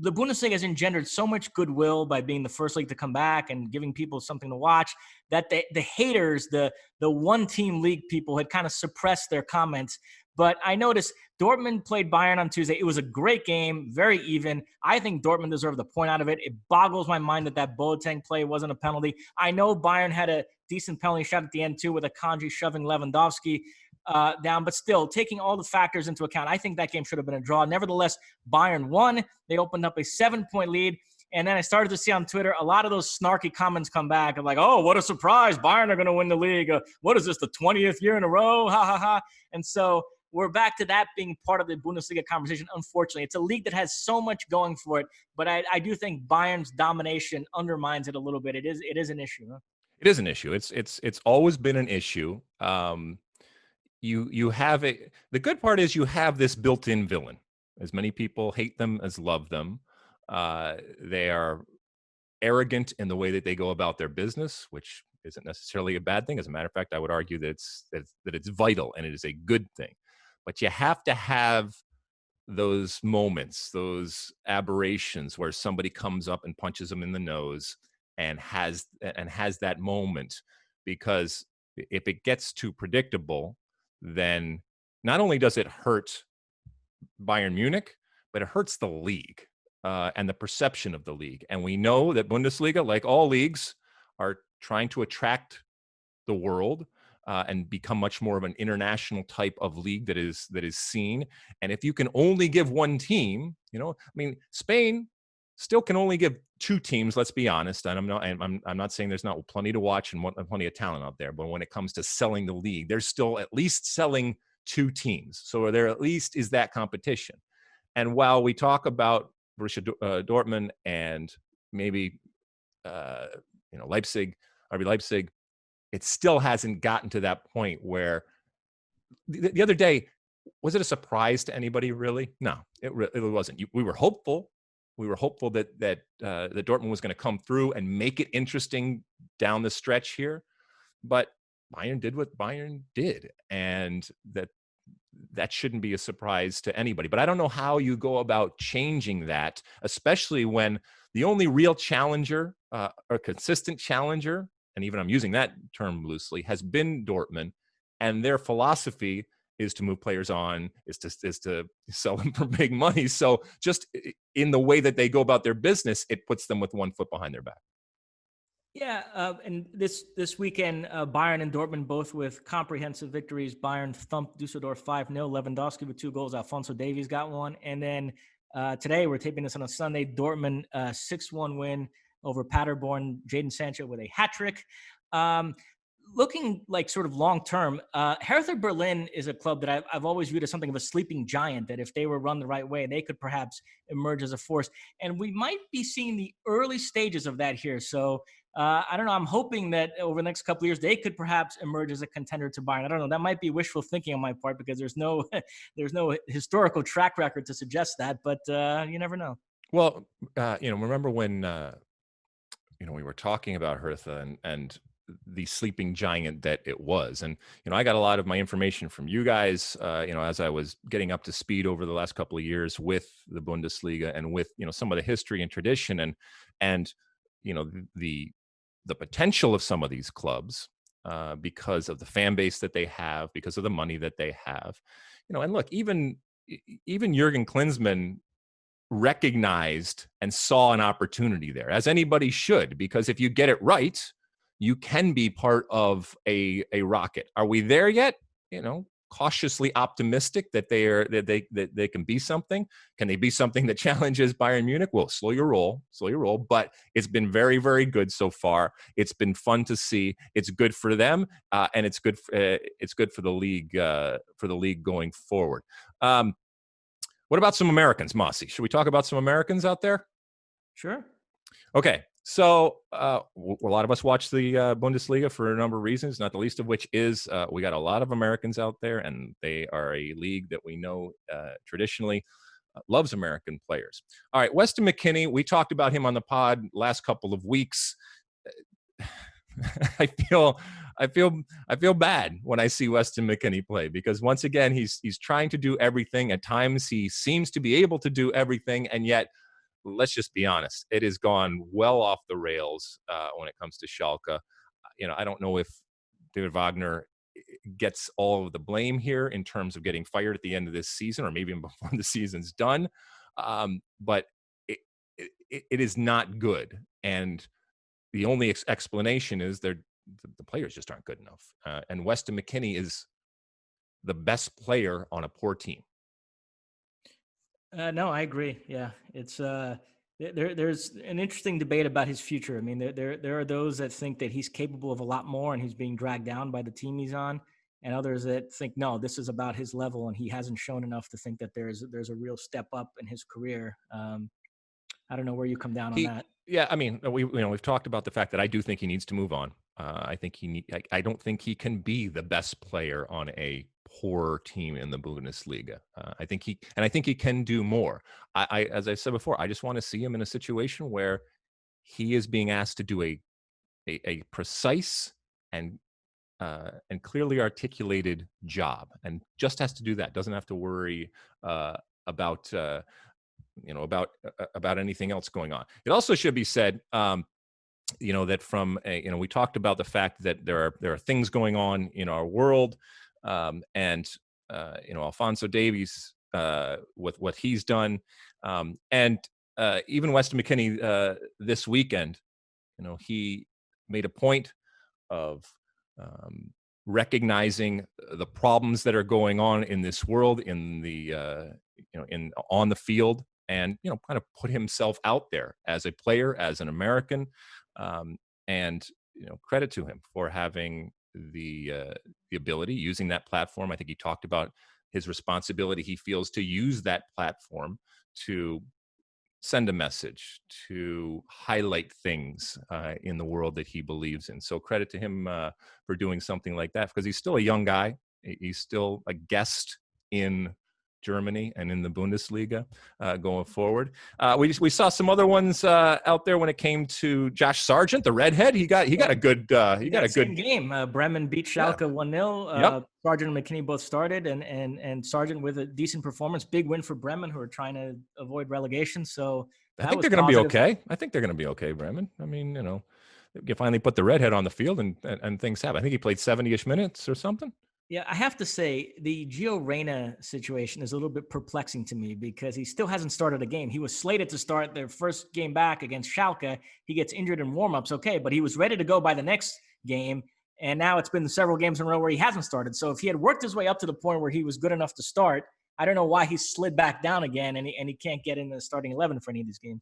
The Bundesliga has engendered so much goodwill by being the first league to come back and giving people something to watch that the haters, the one-team league people had kind of suppressed their comments. But I noticed Dortmund played Bayern on Tuesday. It was a great game, very even. I think Dortmund deserved the point out of it. It boggles my mind that Boateng play wasn't a penalty. I know Bayern had a decent penalty shot at the end, too, with Akanji shoving Lewandowski down. But still, taking all the factors into account, I think that game should have been a draw. Nevertheless, Bayern won. They opened up a 7-point lead. And then I started to see on Twitter a lot of those snarky comments come back of like, oh, what a surprise. Bayern are going to win the league. What is this, the 20th year in a row? Ha, ha, ha. And so we're back to that being part of the Bundesliga conversation. Unfortunately, it's a league that has so much going for it. But I do think Bayern's domination undermines it a little bit. It is an issue. Huh? It is an issue. It's always been an issue. You have the good part is you have this built-in villain. As many people hate them as love them. They are arrogant in the way that they go about their business, which isn't necessarily a bad thing. As a matter of fact, I would argue that it's vital and it is a good thing. But you have to have those moments, those aberrations where somebody comes up and punches them in the nose and has that moment, because if it gets too predictable, then not only does it hurt Bayern Munich, but it hurts the league and the perception of the league. And we know that Bundesliga, like all leagues, are trying to attract the world and become much more of an international type of league that is seen. And if you can only give one team, Spain still can only give two teams. Let's be honest. And I'm not saying there's not plenty to watch and plenty of talent out there, but when it comes to selling the league, they're still at least selling two teams. So there at least is that competition. And while we talk about Borussia Dortmund and maybe Leipzig, RB Leipzig, it still hasn't gotten to that point where the other day, was it a surprise to anybody really? No, it really wasn't. We were hopeful. We were hopeful that Dortmund was going to come through and make it interesting down the stretch here, but Bayern did what Bayern did, and that shouldn't be a surprise to anybody. But I don't know how you go about changing that, especially when the only real challenger or consistent challenger, and even I'm using that term loosely, has been Dortmund, and their philosophy is to move players on, is to sell them for big money. So just in the way that they go about their business, it puts them with one foot behind their back. Yeah, and this weekend, Bayern and Dortmund both with comprehensive victories. Bayern thumped Dusseldorf 5-0. Lewandowski with 2 goals. Alphonso Davies got 1. And then today, we're taping this on a Sunday, Dortmund 6-1 win over Paderborn. Jadon Sancho with a hat trick. Looking like sort of long term, Hertha Berlin is a club that I've always viewed as something of a sleeping giant, that if they were run the right way, they could perhaps emerge as a force. And we might be seeing the early stages of that here. So I don't know. I'm hoping that over the next couple of years, they could perhaps emerge as a contender to Bayern. I don't know. That might be wishful thinking on my part because there's no historical track record to suggest that, but you never know. Well, remember when, we were talking about Hertha and the sleeping giant that it was. And, I got a lot of my information from you guys, as I was getting up to speed over the last couple of years with the Bundesliga and with, some of the history and tradition and the potential of some of these clubs because of the fan base that they have, because of the money that they have, and look, even Jurgen Klinsmann recognized and saw an opportunity there, as anybody should, because if you get it right, you can be part of a rocket. Are we there yet? Cautiously optimistic that they can be something. Can they be something that challenges Bayern Munich? Well, slow your roll. But it's been very, very good so far. It's been fun to see. It's good for them, and it's good for the league going forward. What about some Americans, Mosse? Should we talk about some Americans out there? Sure. Okay. So a lot of us watch the Bundesliga for a number of reasons, not the least of which is we got a lot of Americans out there, and they are a league that we know traditionally loves American players. All right, Weston McKennie, we talked about him on the pod last couple of weeks. I feel bad when I see Weston McKennie play because once again he's trying to do everything. At times he seems to be able to do everything, and yet, let's just be honest, it has gone well off the rails when it comes to Schalke. I don't know if David Wagner gets all of the blame here in terms of getting fired at the end of this season, or maybe even before the season's done. But it is not good, and the only explanation is the players just aren't good enough. And Weston McKennie is the best player on a poor team. No, I agree. Yeah, it's there's an interesting debate about his future. I mean, there are those that think that he's capable of a lot more and he's being dragged down by the team he's on, and others that think no, this is about his level and he hasn't shown enough to think that there's a real step up in his career. I don't know where you come down on that. Yeah, I mean, we've talked about the fact that I do think he needs to move on. I don't think he can be the best player on a poor team in the Bundesliga. I think he can do more. As I said before, I just want to see him in a situation where he is being asked to do a precise and clearly articulated job, and just has to do that. Doesn't have to worry about anything else going on. It also should be said, that from we talked about the fact that there are things going on in our world, and Alphonso Davies with what he's done, and even Weston McKennie this weekend, he made a point of recognizing the problems that are going on in this world, in the on the field, and kind of put himself out there as a player, as an American, and credit to him for having the ability, using that platform. I think he talked about his responsibility he feels to use that platform to send a message, to highlight things in the world that he believes in. So credit to him for doing something like that, because he's still a young guy. He's still a guest in Germany and in the Bundesliga going forward. We saw some other ones out there when it came to Josh Sargent, the redhead. He got a good game. Bremen beat Schalke 1-0. Yep. Sargent and McKennie both started, and Sargent with a decent performance. Big win for Bremen, who are trying to avoid relegation. So I think they're going to be okay. I think they're going to be okay, Bremen. I mean, you finally put the redhead on the field and things happen. I think he played 70-ish minutes or something. Yeah, I have to say the Gio Reyna situation is a little bit perplexing to me because he still hasn't started a game. He was slated to start their first game back against Schalke. He gets injured in warmups, okay, but he was ready to go by the next game. And now it's been several games in a row where he hasn't started. So if he had worked his way up to the point where he was good enough to start, I don't know why he slid back down again and he can't get in the starting 11 for any of these games.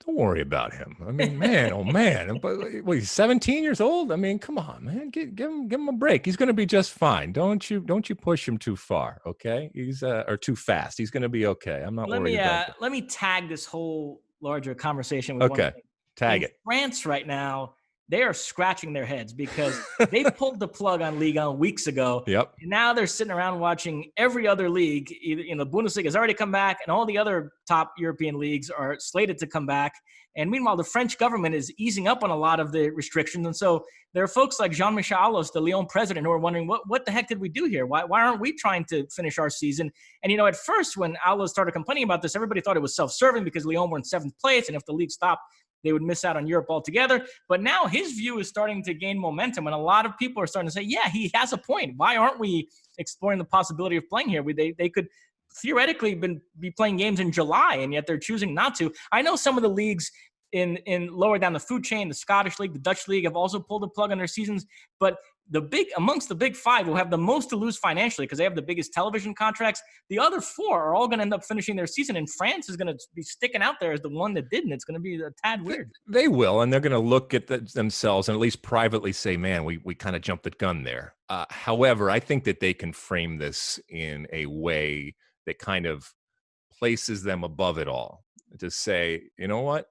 Don't worry about him. I mean, man, oh man, but he's 17 years old. I mean, come on, man, give him a break. He's going to be just fine. Don't you push him too far, okay? He's or too fast. He's going to be okay. I'm not worried about that. Let me tag this whole larger conversation with one Okay, thing. tag In it. France right now, they are scratching their heads because they pulled the plug on Liga weeks ago. Yep. And now they're sitting around watching every other league. Either, the Bundesliga has already come back, and all the other top European leagues are slated to come back. And meanwhile, the French government is easing up on a lot of the restrictions. And so there are folks like Jean-Michel Aulas, the Lyon president, who are wondering, what the heck did we do here? Why aren't we trying to finish our season? And, at first when Aulas started complaining about this, everybody thought it was self-serving because Lyon were in 7th place. And if the league stopped, they would miss out on Europe altogether. But now his view is starting to gain momentum. And a lot of people are starting to say, yeah, he has a point. Why aren't we exploring the possibility of playing here? They could theoretically be playing games in July, and yet they're choosing not to. I know some of the leagues in lower down the food chain, the Scottish League, the Dutch League, have also pulled the plug on their seasons. But amongst the big five will have the most to lose financially because they have the biggest television contracts. The other four are all going to end up finishing their season, and France is going to be sticking out there as the one that didn't. It's going to be a tad weird. They will, and they're going to look at themselves and at least privately say, man, we kind of jumped the gun there. However, I think that they can frame this in a way that kind of places them above it all to say, you know what?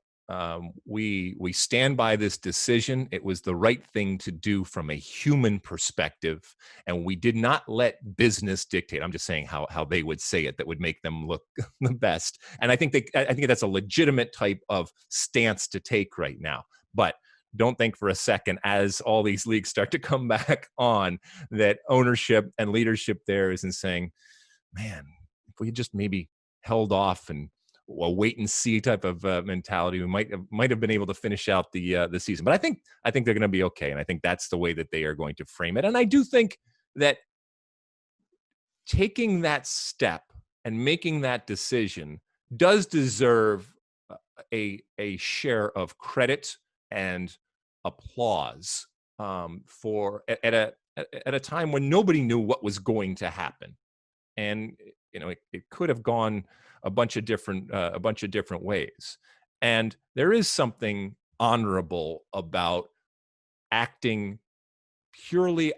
We stand by this decision. It was the right thing to do from a human perspective, and we did not let business dictate. I'm just saying how they would say it that would make them look the best. And I think that's a legitimate type of stance to take right now. But don't think for a second, as all these leagues start to come back on, that ownership and leadership there isn't saying, man, if we just maybe held off and a wait and see type of mentality, we might have been able to finish out the season. But I think they're going to be okay, and I think that's the way that they are going to frame it. And I do think that taking that step and making that decision does deserve a share of credit and applause for at a time when nobody knew what was going to happen, and it could have gone a bunch of different ways. And there is something honorable about acting purely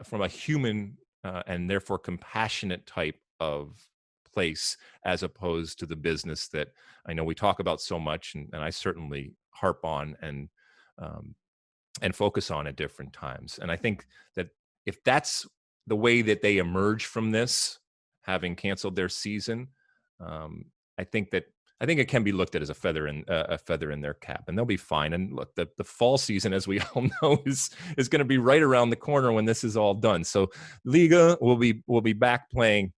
from a human and therefore compassionate type of place, as opposed to the business that I know we talk about so much, and I certainly harp on and focus on at different times. And I think that if that's the way that they emerge from this, having canceled their season, I think it can be looked at as a feather in their cap, and they'll be fine. And look, the fall season, as we all know, is going to be right around the corner when this is all done. So Liga will be back playing.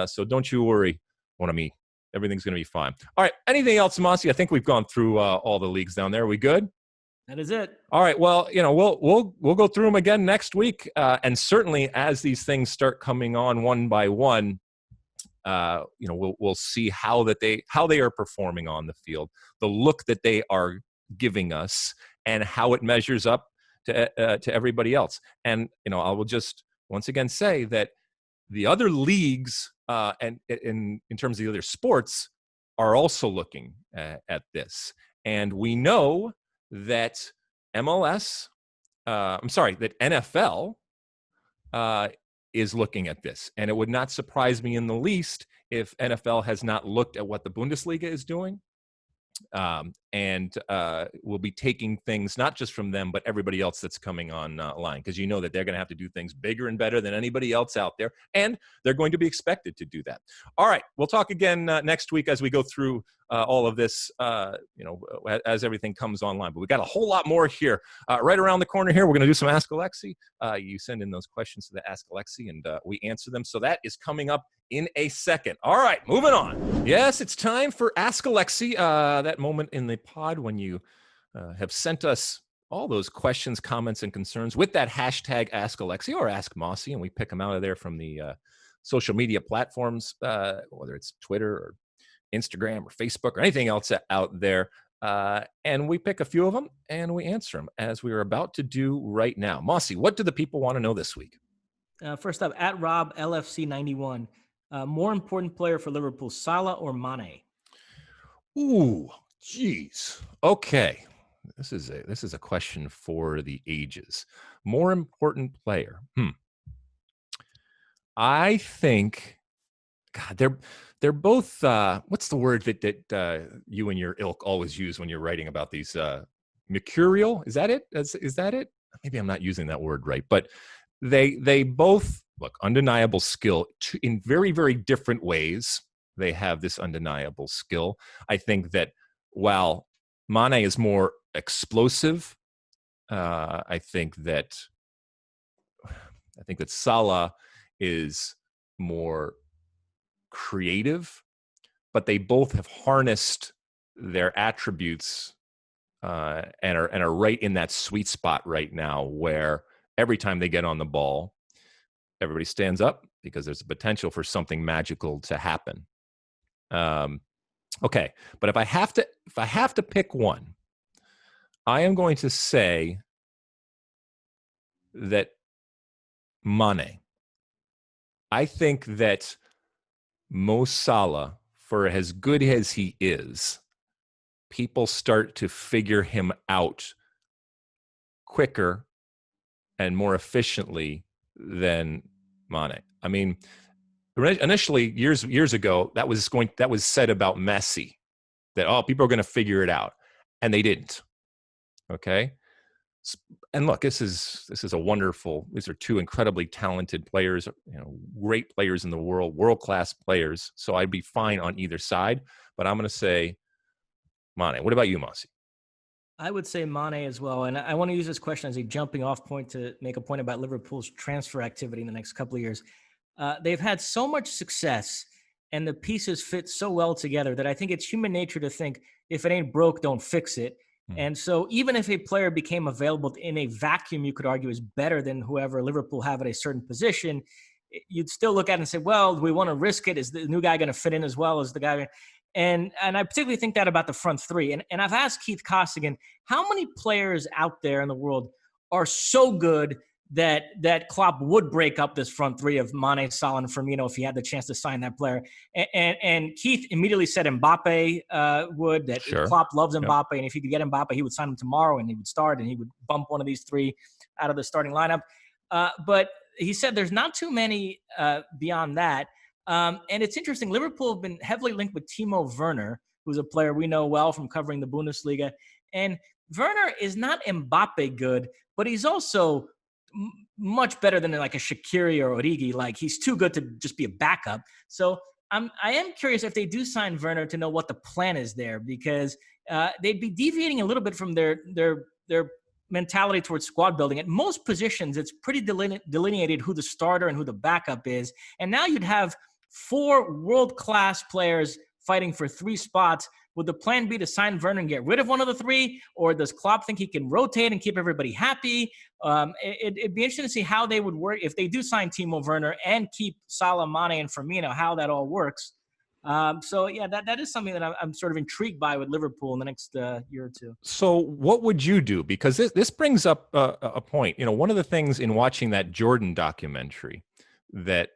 So don't you worry, mon ami. Everything's going to be fine. All right. Anything else, Mosse? I think we've gone through all the leagues down there. Are we good? That is it. All right. Well, we'll go through them again next week, and certainly as these things start coming on one by one, we'll see how they are performing on the field, the look that they are giving us, and how it measures up to everybody else. And I will just once again say that the other leagues and in terms of the other sports are also looking at this, and we know that that NFL is looking at this. And it would not surprise me in the least if NFL has not looked at what the Bundesliga is doing, and will be taking things not just from them, but everybody else that's coming online, because that they're going to have to do things bigger and better than anybody else out there, and they're going to be expected to do that. All right, we'll talk again next week as we go through all of this, as everything comes online. But we got a whole lot more here. Right around the corner here, we're going to do some Ask Alexi. You send in those questions to the Ask Alexi, and we answer them. So that is coming up in a second. All right, moving on. Yes, it's time for Ask Alexi, that moment in the pod when you have sent us all those questions, comments, and concerns with that hashtag Ask Alexi or Ask Mosse, and we pick them out of there from the social media platforms, whether it's Twitter or Instagram or Facebook or anything else out there. And we pick a few of them and we answer them as we are about to do right now. Mosse, what do the people want to know this week? First up, at Rob LFC91, more important player for Liverpool, Salah or Mane? Ooh, geez. Okay. This is a question for the ages. More important player. I think, God, they're both. What's the word that you and your ilk always use when you're writing about these? Mercurial? Is that it? Is that it? Maybe I'm not using that word right, but they both look undeniable skill in very, very different ways. They have this undeniable skill. I think that while Mane is more explosive, I think that Salah is more creative, but they both have harnessed their attributes and are right in that sweet spot right now where every time they get on the ball, everybody stands up because there's a potential for something magical to happen. Okay, but if I have to pick one, I am going to say that Mane. I think that Mo Salah, for as good as he is, people start to figure him out quicker and more efficiently than Mane. I mean, initially years ago, that was said about Messi, that people are going to figure it out, and they didn't. Okay, and look, this is a wonderful. These are two incredibly talented players, great players in the world, world-class players. So I'd be fine on either side, but I'm going to say Mane. What about you, Mosse? I would say Mane as well. And I want to use this question as a jumping off point to make a point about Liverpool's transfer activity in the next couple of years. They've had so much success and the pieces fit so well together that I think it's human nature to think if it ain't broke, don't fix it. And so even if a player became available in a vacuum, you could argue is better than whoever Liverpool have at a certain position, you'd still look at it and say, well, do we want to risk it? Is the new guy going to fit in as well as the guy? And I particularly think that about the front three. And I've asked Keith Costigan, how many players out there in the world are so good that Klopp would break up this front three of Mane, Salah, and Firmino if he had the chance to sign that player? And Keith immediately said Mbappe would, that Sure. Klopp loves Mbappe, and if he could get Mbappe, he would sign him tomorrow and he would start and he would bump one of these three out of the starting lineup. But he said there's not too many beyond that. And it's interesting. Liverpool have been heavily linked with Timo Werner, who's a player we know well from covering the Bundesliga. And Werner is not Mbappe good, but he's also much better than like a Shaqiri or Origi. Like, he's too good to just be a backup. So I am curious if they do sign Werner to know what the plan is there, because they'd be deviating a little bit from their mentality towards squad building. At most positions, it's pretty delineated who the starter and who the backup is. And now you'd have 4 world-class players fighting for 3 spots. Would the plan be to sign Werner and get rid of one of the 3? Or does Klopp think he can rotate and keep everybody happy? It'd be interesting to see how they would work if they do sign Timo Werner and keep Salah, Mane, and Firmino, how that all works. So, yeah, that is something that I'm sort of intrigued by with Liverpool in the next year or two. So what would you do? Because this brings up a point. One of the things in watching that Jordan documentary that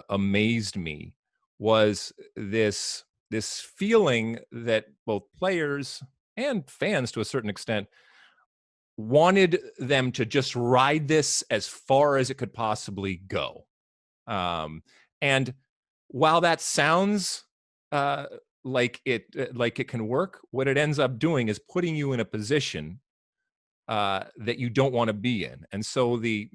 amazed me was this feeling that both players and fans, to a certain extent, wanted them to just ride this as far as it could possibly go. And while that sounds like it can work, what it ends up doing is putting you in a position that you don't want to be in. And so the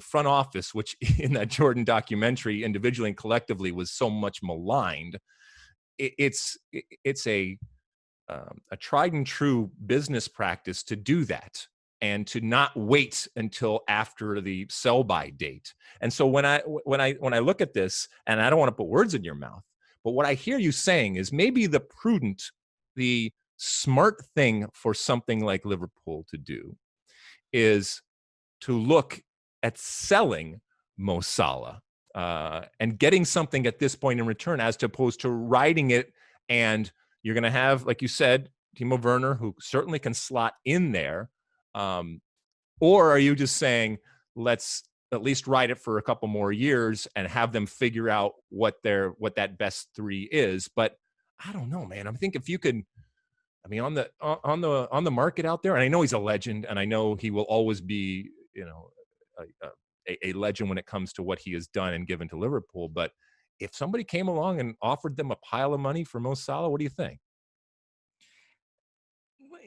front office, which in that Jordan documentary individually and collectively was so much maligned, it's a tried and true business practice to do that and to not wait until after the sell by date. And so when I look at this, and I don't want to put words in your mouth, but what I hear you saying is maybe the smart thing for something like Liverpool to do is to look at selling Mo Salah and getting something at this point in return, as opposed to riding it. And you're going to have, like you said, Timo Werner, who certainly can slot in there. Or are you just saying, let's at least ride it for a couple more years and have them figure out what that best three is? But I don't know, man. I think if you could, I mean, on the market out there, and I know he's a legend, and I know he will always be, a legend when it comes to what he has done and given to Liverpool. But if somebody came along and offered them a pile of money for Mo Salah, what do you think?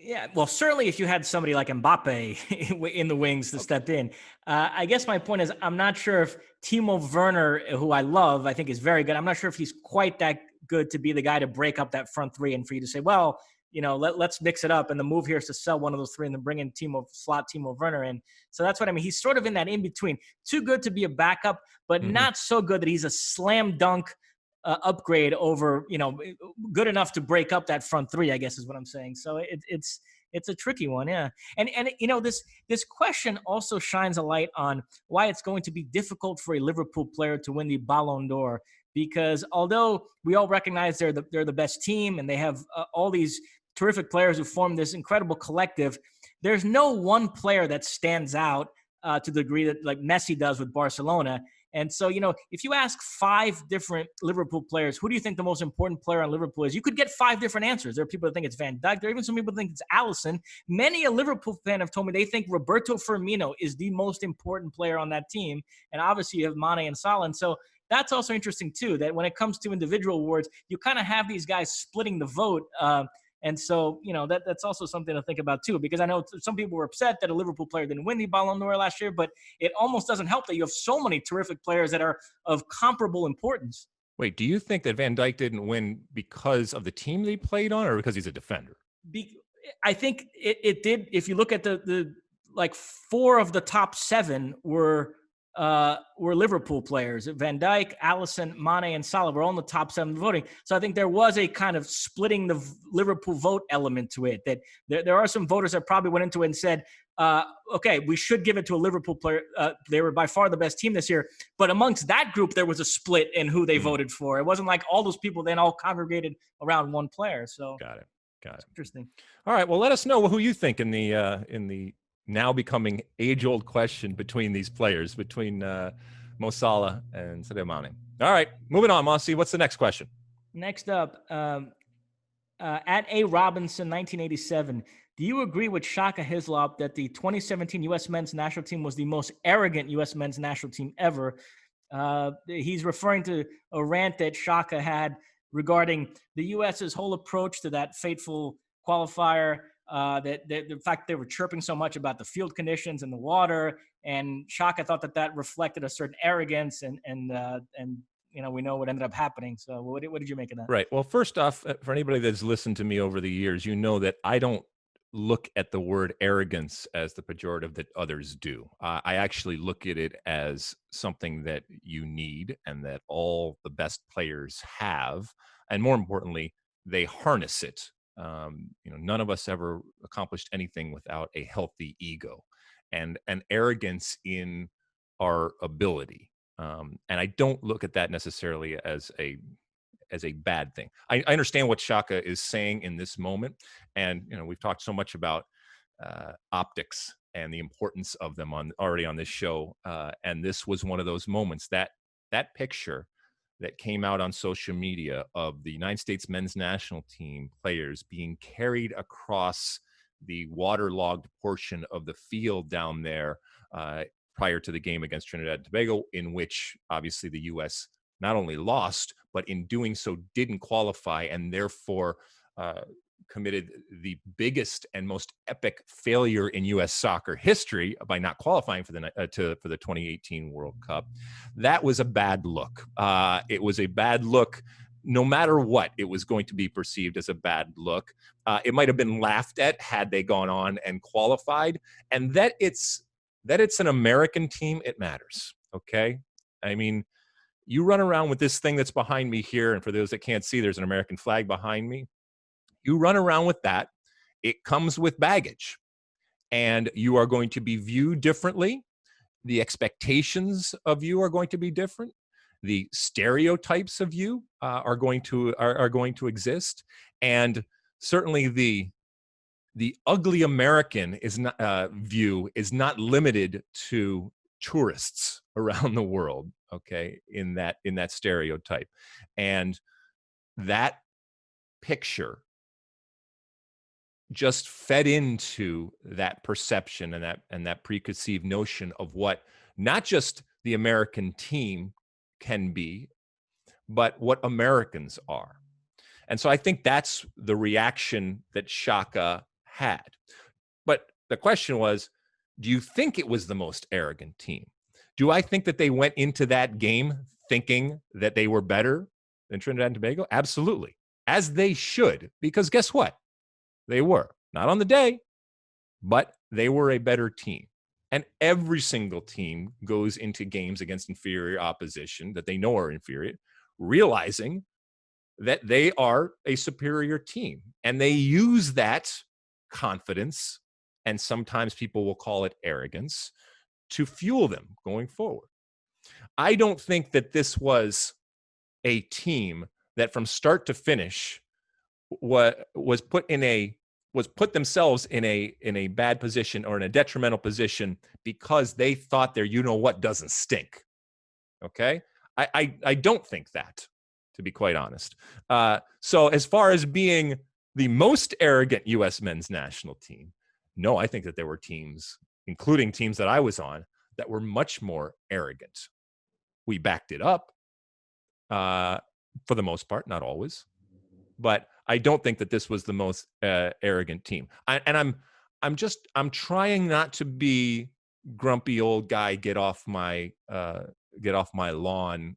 Yeah, well, certainly if you had somebody like Mbappe in the wings to step in. I guess my point is, I'm not sure if Timo Werner, who I love, I think is very good. I'm not sure if he's quite that good to be the guy to break up that front three and for you to say, well, let's mix it up. And the move here is to sell one of those three and then bring in Timo Werner in. So that's what I mean. He's sort of in that in between. Too good to be a backup, but not so good that he's a slam dunk upgrade over, good enough to break up that front three, I guess is what I'm saying. So it's a tricky one. Yeah. And this question also shines a light on why it's going to be difficult for a Liverpool player to win the Ballon d'Or, because although we all recognize they're the best team and they have all these terrific players who form this incredible collective, there's no one player that stands out to the degree that like Messi does with Barcelona. And so, if you ask 5 different Liverpool players, who do you think the most important player on Liverpool is? You could get 5 different answers. There are people that think it's Van Dijk. There are even some people that think it's Alisson. Many a Liverpool fan have told me they think Roberto Firmino is the most important player on that team. And obviously you have Mane and Salah. And so that's also interesting too, that when it comes to individual awards, you kind of have these guys splitting the vote. And so, that's also something to think about too, because I know some people were upset that a Liverpool player didn't win the Ballon d'Or last year, but it almost doesn't help that you have so many terrific players that are of comparable importance. Wait, do you think that Van Dijk didn't win because of the team that he played on, or because he's a defender? I think it did. If you look at the like 4 of the top 7 were Liverpool players. Van Dijk, Alisson, Mane, and Salah were all in the top 7 voting. So I think there was a kind of splitting the Liverpool vote element to it, that there are some voters that probably went into it and said, okay, we should give it to a Liverpool player. They were by far the best team this year. But amongst that group, there was a split in who they voted for. It wasn't like all those people then all congregated around one player. So Got it. Interesting. All right. Well, let us know who you think in the now becoming age-old question between these players, between Mo Salah and Sadio Mane. All right, moving on, Mosse. What's the next question? Next up, at A. Robinson, 1987, do you agree with Shaka Hislop that the 2017 U.S. men's national team was the most arrogant U.S. men's national team ever? He's referring to a rant that Shaka had regarding the U.S.'s whole approach to that fateful qualifier. That the fact they were chirping so much about the field conditions and the water, and Shaka thought that reflected a certain arrogance, and we know what ended up happening. So what did you make of that? Right. Well, first off, for anybody that's listened to me over the years, you know that I don't look at the word arrogance as the pejorative that others do. I actually look at it as something that you need and that all the best players have, and more importantly, they harness it. None of us ever accomplished anything without a healthy ego and an arrogance in our ability. And I don't look at that necessarily as a bad thing. I understand what Shaka is saying in this moment. And, we've talked so much about optics and the importance of them already on this show. And this was one of those moments that picture that came out on social media of the United States men's national team players being carried across the waterlogged portion of the field down there prior to the game against Trinidad and Tobago, in which obviously the U.S. not only lost, but in doing so didn't qualify, and therefore committed the biggest and most epic failure in U.S. soccer history by not qualifying for the 2018 World Cup. That was a bad look. It was a bad look. No matter what, it was going to be perceived as a bad look. It might have been laughed at had they gone on and qualified. And that it's an American team, it matters. Okay, I mean, you run around with this thing that's behind me here, and for those that can't see, there's an American flag behind me. You run around with that. It comes with baggage. and you are going to be viewed differently. The expectations of you are going to be different. The stereotypes of you are going to exist, and certainly the ugly American is not view is not limited to tourists around the world. Okay, in that stereotype, and that picture just fed into that perception and that preconceived notion of what not just the American team can be, but what Americans are. And so I think that's the reaction that Shaka had. But the question was, do you think it was the most arrogant team? Do I think that they went into that game thinking that they were better than Trinidad and Tobago? Absolutely. As they should, because guess what? They were. Not on the day, but they were a better team. And every single team goes into games against inferior opposition that they know are inferior, realizing that they are a superior team. And they use that confidence, and sometimes people will call it arrogance, to fuel them going forward. I don't think that this was a team that from start to finish was put themselves in a bad position or in a detrimental position because they thought their you-know-what doesn't stink. Okay? I don't think that, to be quite honest. So as far as being the most arrogant U.S. men's national team, no, I think that there were teams, including teams that I was on, that were much more arrogant. We backed it up for the most part, not always. But I don't think that this was the most arrogant team. I'm trying not to be grumpy old guy, get off my lawn.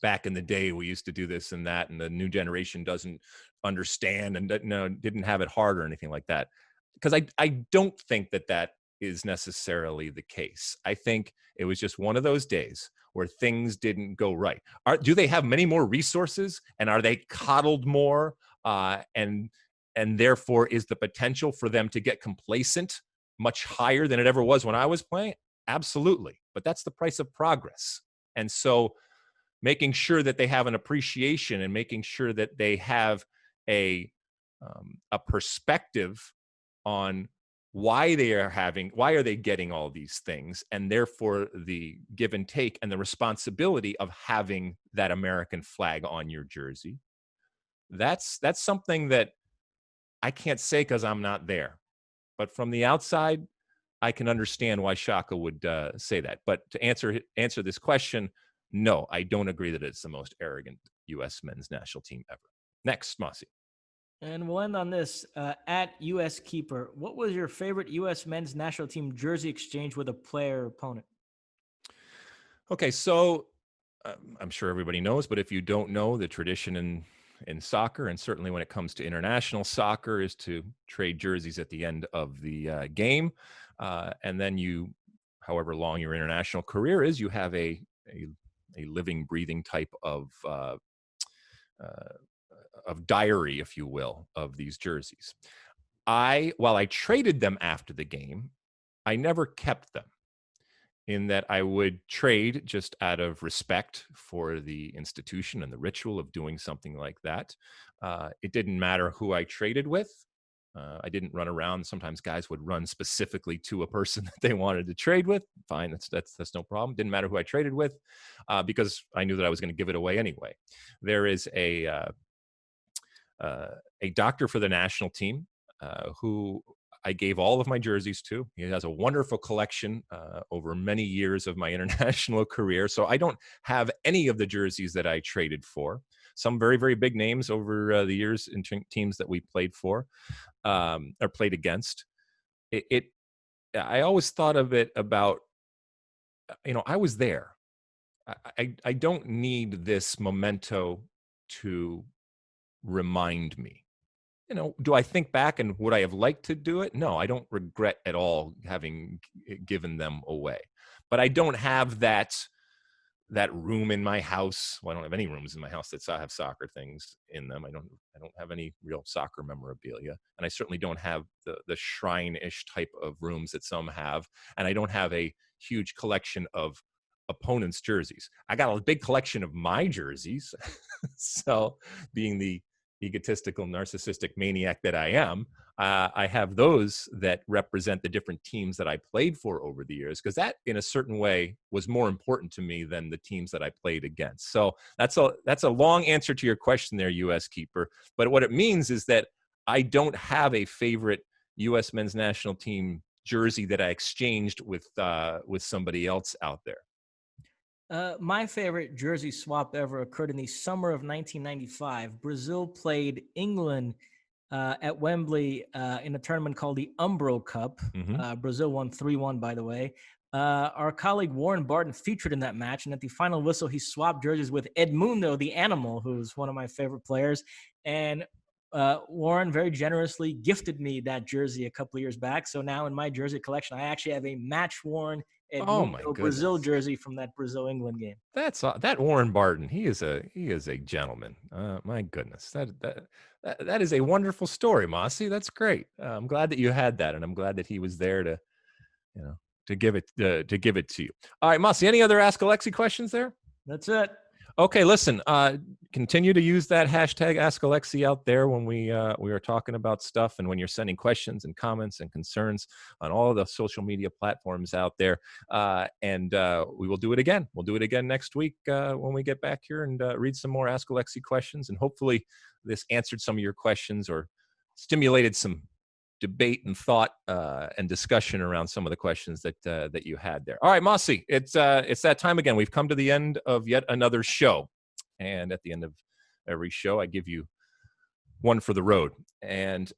Back in the day, we used to do this and that, and the new generation doesn't understand and didn't have it hard or anything like that. Because I don't think that is necessarily the case. I think it was just one of those days where things didn't go right. Do they have many more resources, and are they coddled more? And therefore, is the potential for them to get complacent much higher than it ever was when I was playing? Absolutely. But that's the price of progress. And so making sure that they have an appreciation and making sure that they have a perspective on why are they getting all these things, and therefore the give and take and the responsibility of having that American flag on your jersey. That's something that I can't say because I'm not there, but from the outside, I can understand why Shaka would say that. But to answer this question, no, I don't agree that it's the most arrogant U.S. men's national team ever. Next, Mosse. And we'll end on this. At U.S. Keeper, what was your favorite U.S. men's national team jersey exchange with a player or opponent? Okay, so I'm sure everybody knows, but if you don't know, the tradition in soccer, and certainly when it comes to international soccer, is to trade jerseys at the end of the game. And then you, however long your international career is, you have a living, breathing type of diary, if you will, of these jerseys. While I traded them after the game, I never kept them, in that I would trade just out of respect for the institution and the ritual of doing something like that. It didn't matter who I traded with. I didn't run around. Sometimes guys would run specifically to a person that they wanted to trade with. Fine, that's no problem. Didn't matter who I traded with, because I knew that I was going to give it away anyway. There is a doctor for the national team who I gave all of my jerseys to. He has a wonderful collection over many years of my international career. So I don't have any of the jerseys that I traded for. Some very, very big names over the years in teams that we played for or played against. I always thought of it about, I was there. I don't need this memento to remind me. Do I think back and would I have liked to do it? No, I don't regret at all having given them away. But I don't have that that room in my house. Well, I don't have any rooms in my house that have soccer things in them. I don't have any real soccer memorabilia, and I certainly don't have the shrine-ish type of rooms that some have. And I don't have a huge collection of opponents' jerseys. I got a big collection of my jerseys. So, being the egotistical, narcissistic maniac that I am, I have those that represent the different teams that I played for over the years, because that, in a certain way, was more important to me than the teams that I played against. So that's a long answer to your question there, U.S. Keeper. But what it means is that I don't have a favorite U.S. men's national team jersey that I exchanged with somebody else out there. My favorite jersey swap ever occurred in the summer of 1995. Brazil played England at Wembley in a tournament called the Umbro Cup. Mm-hmm. Brazil won 3-1, by the way. Our colleague Warren Barton featured in that match, and at the final whistle, he swapped jerseys with Edmundo, the animal, who's one of my favorite players. And Warren very generously gifted me that jersey a couple of years back. So now in my jersey collection, I actually have a match-worn Oh my Edmundo goodness. Brazil jersey from that Brazil-England game. That's that Warren Barton. He is a gentleman. My goodness, that is a wonderful story, Mosse. That's great. I'm glad that you had that, and I'm glad that he was there to, to give it to you. All right, Mosse. Any other Ask Alexi questions there? That's it. Okay, listen, continue to use that hashtag AskAlexi out there when we are talking about stuff, and when you're sending questions and comments and concerns on all of the social media platforms out there. And we will do it again. We'll do it again next week when we get back here and read some more Ask Alexi questions. And hopefully this answered some of your questions or stimulated some debate and thought and discussion around some of the questions that you had there. All right, Mosse, it's that time again. We've come to the end of yet another show, and at the end of every show, I give you one for the road. And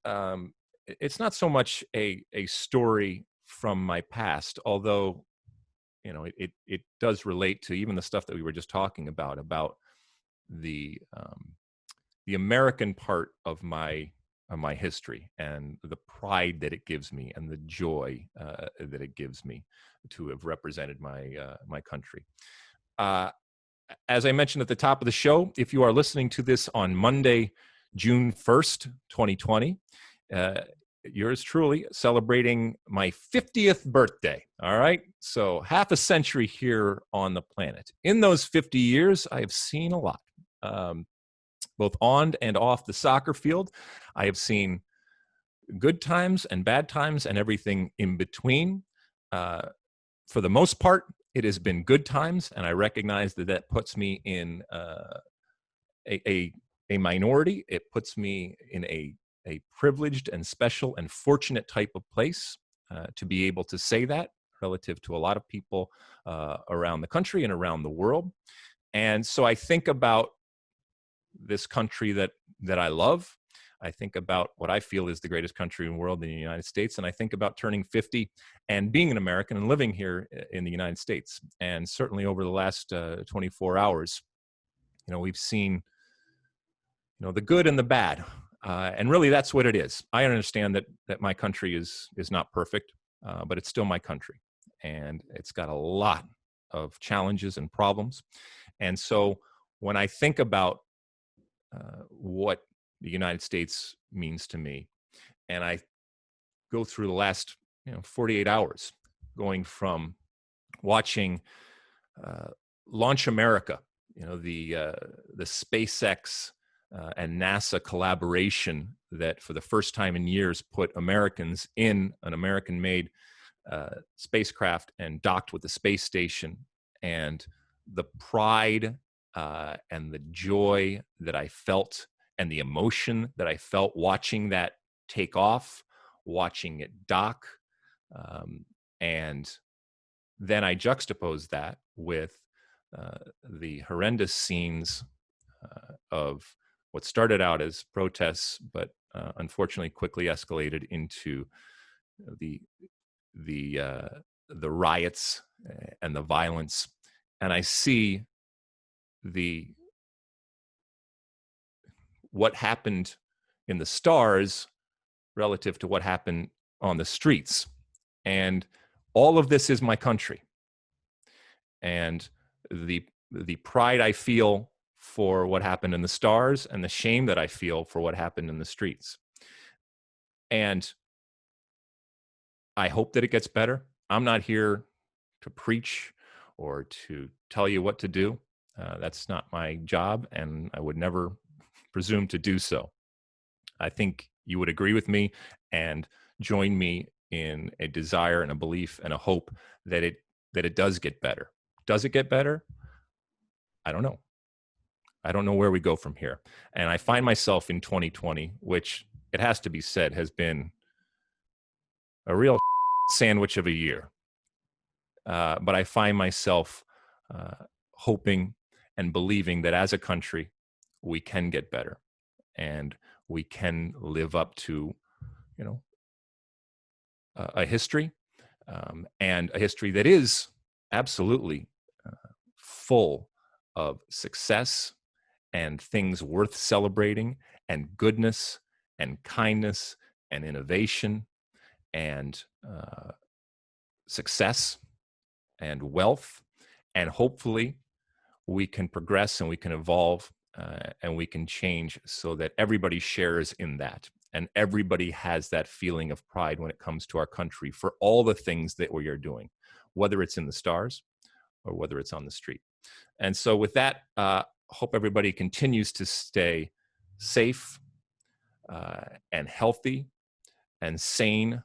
it's not so much a story from my past, although it does relate to even the stuff that we were just talking about the American part of my history and the pride that it gives me and the joy that it gives me to have represented my country. As I mentioned at the top of the show, if you are listening to this on Monday, June 1st, 2020, yours truly celebrating my 50th birthday. All right. So half a century here on the planet. In those 50 years, I have seen a lot. Both on and off the soccer field. I have seen good times and bad times and everything in between. For the most part, it has been good times, and I recognize that puts me in a minority. It puts me in a privileged and special and fortunate type of place to be able to say that relative to a lot of people around the country and around the world. And so I think about this country that I love. I think about what I feel is the greatest country in the world, in the United States. And I think about turning 50 and being an American and living here in the United States. And certainly over the last 24 hours, we've seen, the good and the bad. And really that's what it is. I understand that my country is not perfect, but it's still my country. And it's got a lot of challenges and problems. And so when I think about what the United States means to me, and I go through the last 48 hours, going from watching Launch America, the SpaceX and NASA collaboration that for the first time in years put Americans in an American-made spacecraft and docked with the space station, and the pride and the joy that I felt and the emotion that I felt watching that take off, watching it dock. And then I juxtapose that with the horrendous scenes of what started out as protests, but unfortunately quickly escalated into the riots and the violence. And I see what happened in the stars relative to what happened on the streets. And all of this is my country. And the the pride I feel for what happened in the Stars and the shame that I feel for what happened in the streets. And I hope that it gets better. I'm not here to preach or to tell you what to do. That's not my job, and I would never presume to do so. I think you would agree with me and join me in a desire and a belief and a hope that it does get better. Does it get better? I don't know. I don't know where we go from here. And I find myself in 2020, which it has to be said has been a real sandwich of a year. But I find myself hoping and believing that as a country, we can get better and we can live up to, a history and a history that is absolutely full of success and things worth celebrating and goodness and kindness and innovation and success and wealth. And hopefully we can progress and we can evolve and we can change so that everybody shares in that. And everybody has that feeling of pride when it comes to our country for all the things that we are doing, whether it's in the Stars or whether it's on the street. And so with that, hope everybody continues to stay safe and healthy and sane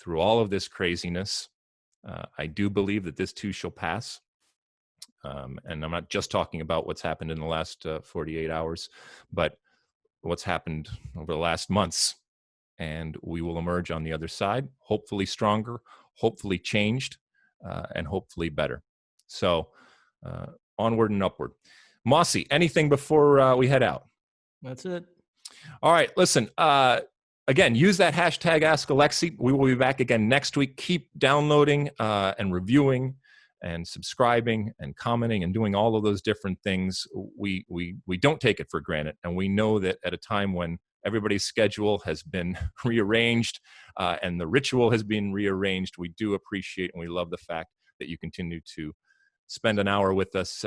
through all of this craziness. I do believe that this too shall pass. And I'm not just talking about what's happened in the last 48 hours, but what's happened over the last months. And we will emerge on the other side, hopefully stronger, hopefully changed, and hopefully better. So onward and upward. Mosse, anything before we head out? That's it. All right, listen, again, use that hashtag AskAlexi. We will be back again next week. Keep downloading and reviewing and subscribing and commenting and doing all of those different things. We don't take it for granted. And we know that at a time when everybody's schedule has been rearranged and the ritual has been rearranged, we do appreciate and we love the fact that you continue to spend an hour with us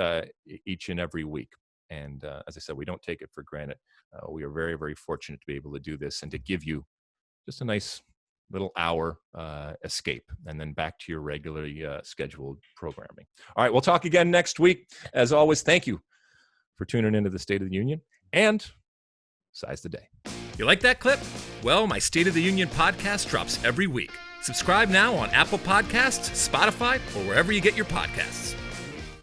each and every week. And as I said, we don't take it for granted. We are very, very fortunate to be able to do this and to give you just a nice little hour escape and then back to your regularly scheduled programming. All right, we'll talk again next week. As always, thank you for tuning into the State of the Union and Size the Day. You like that clip? Well, my State of the Union podcast drops every week. Subscribe now on Apple Podcasts, Spotify, or wherever you get your podcasts.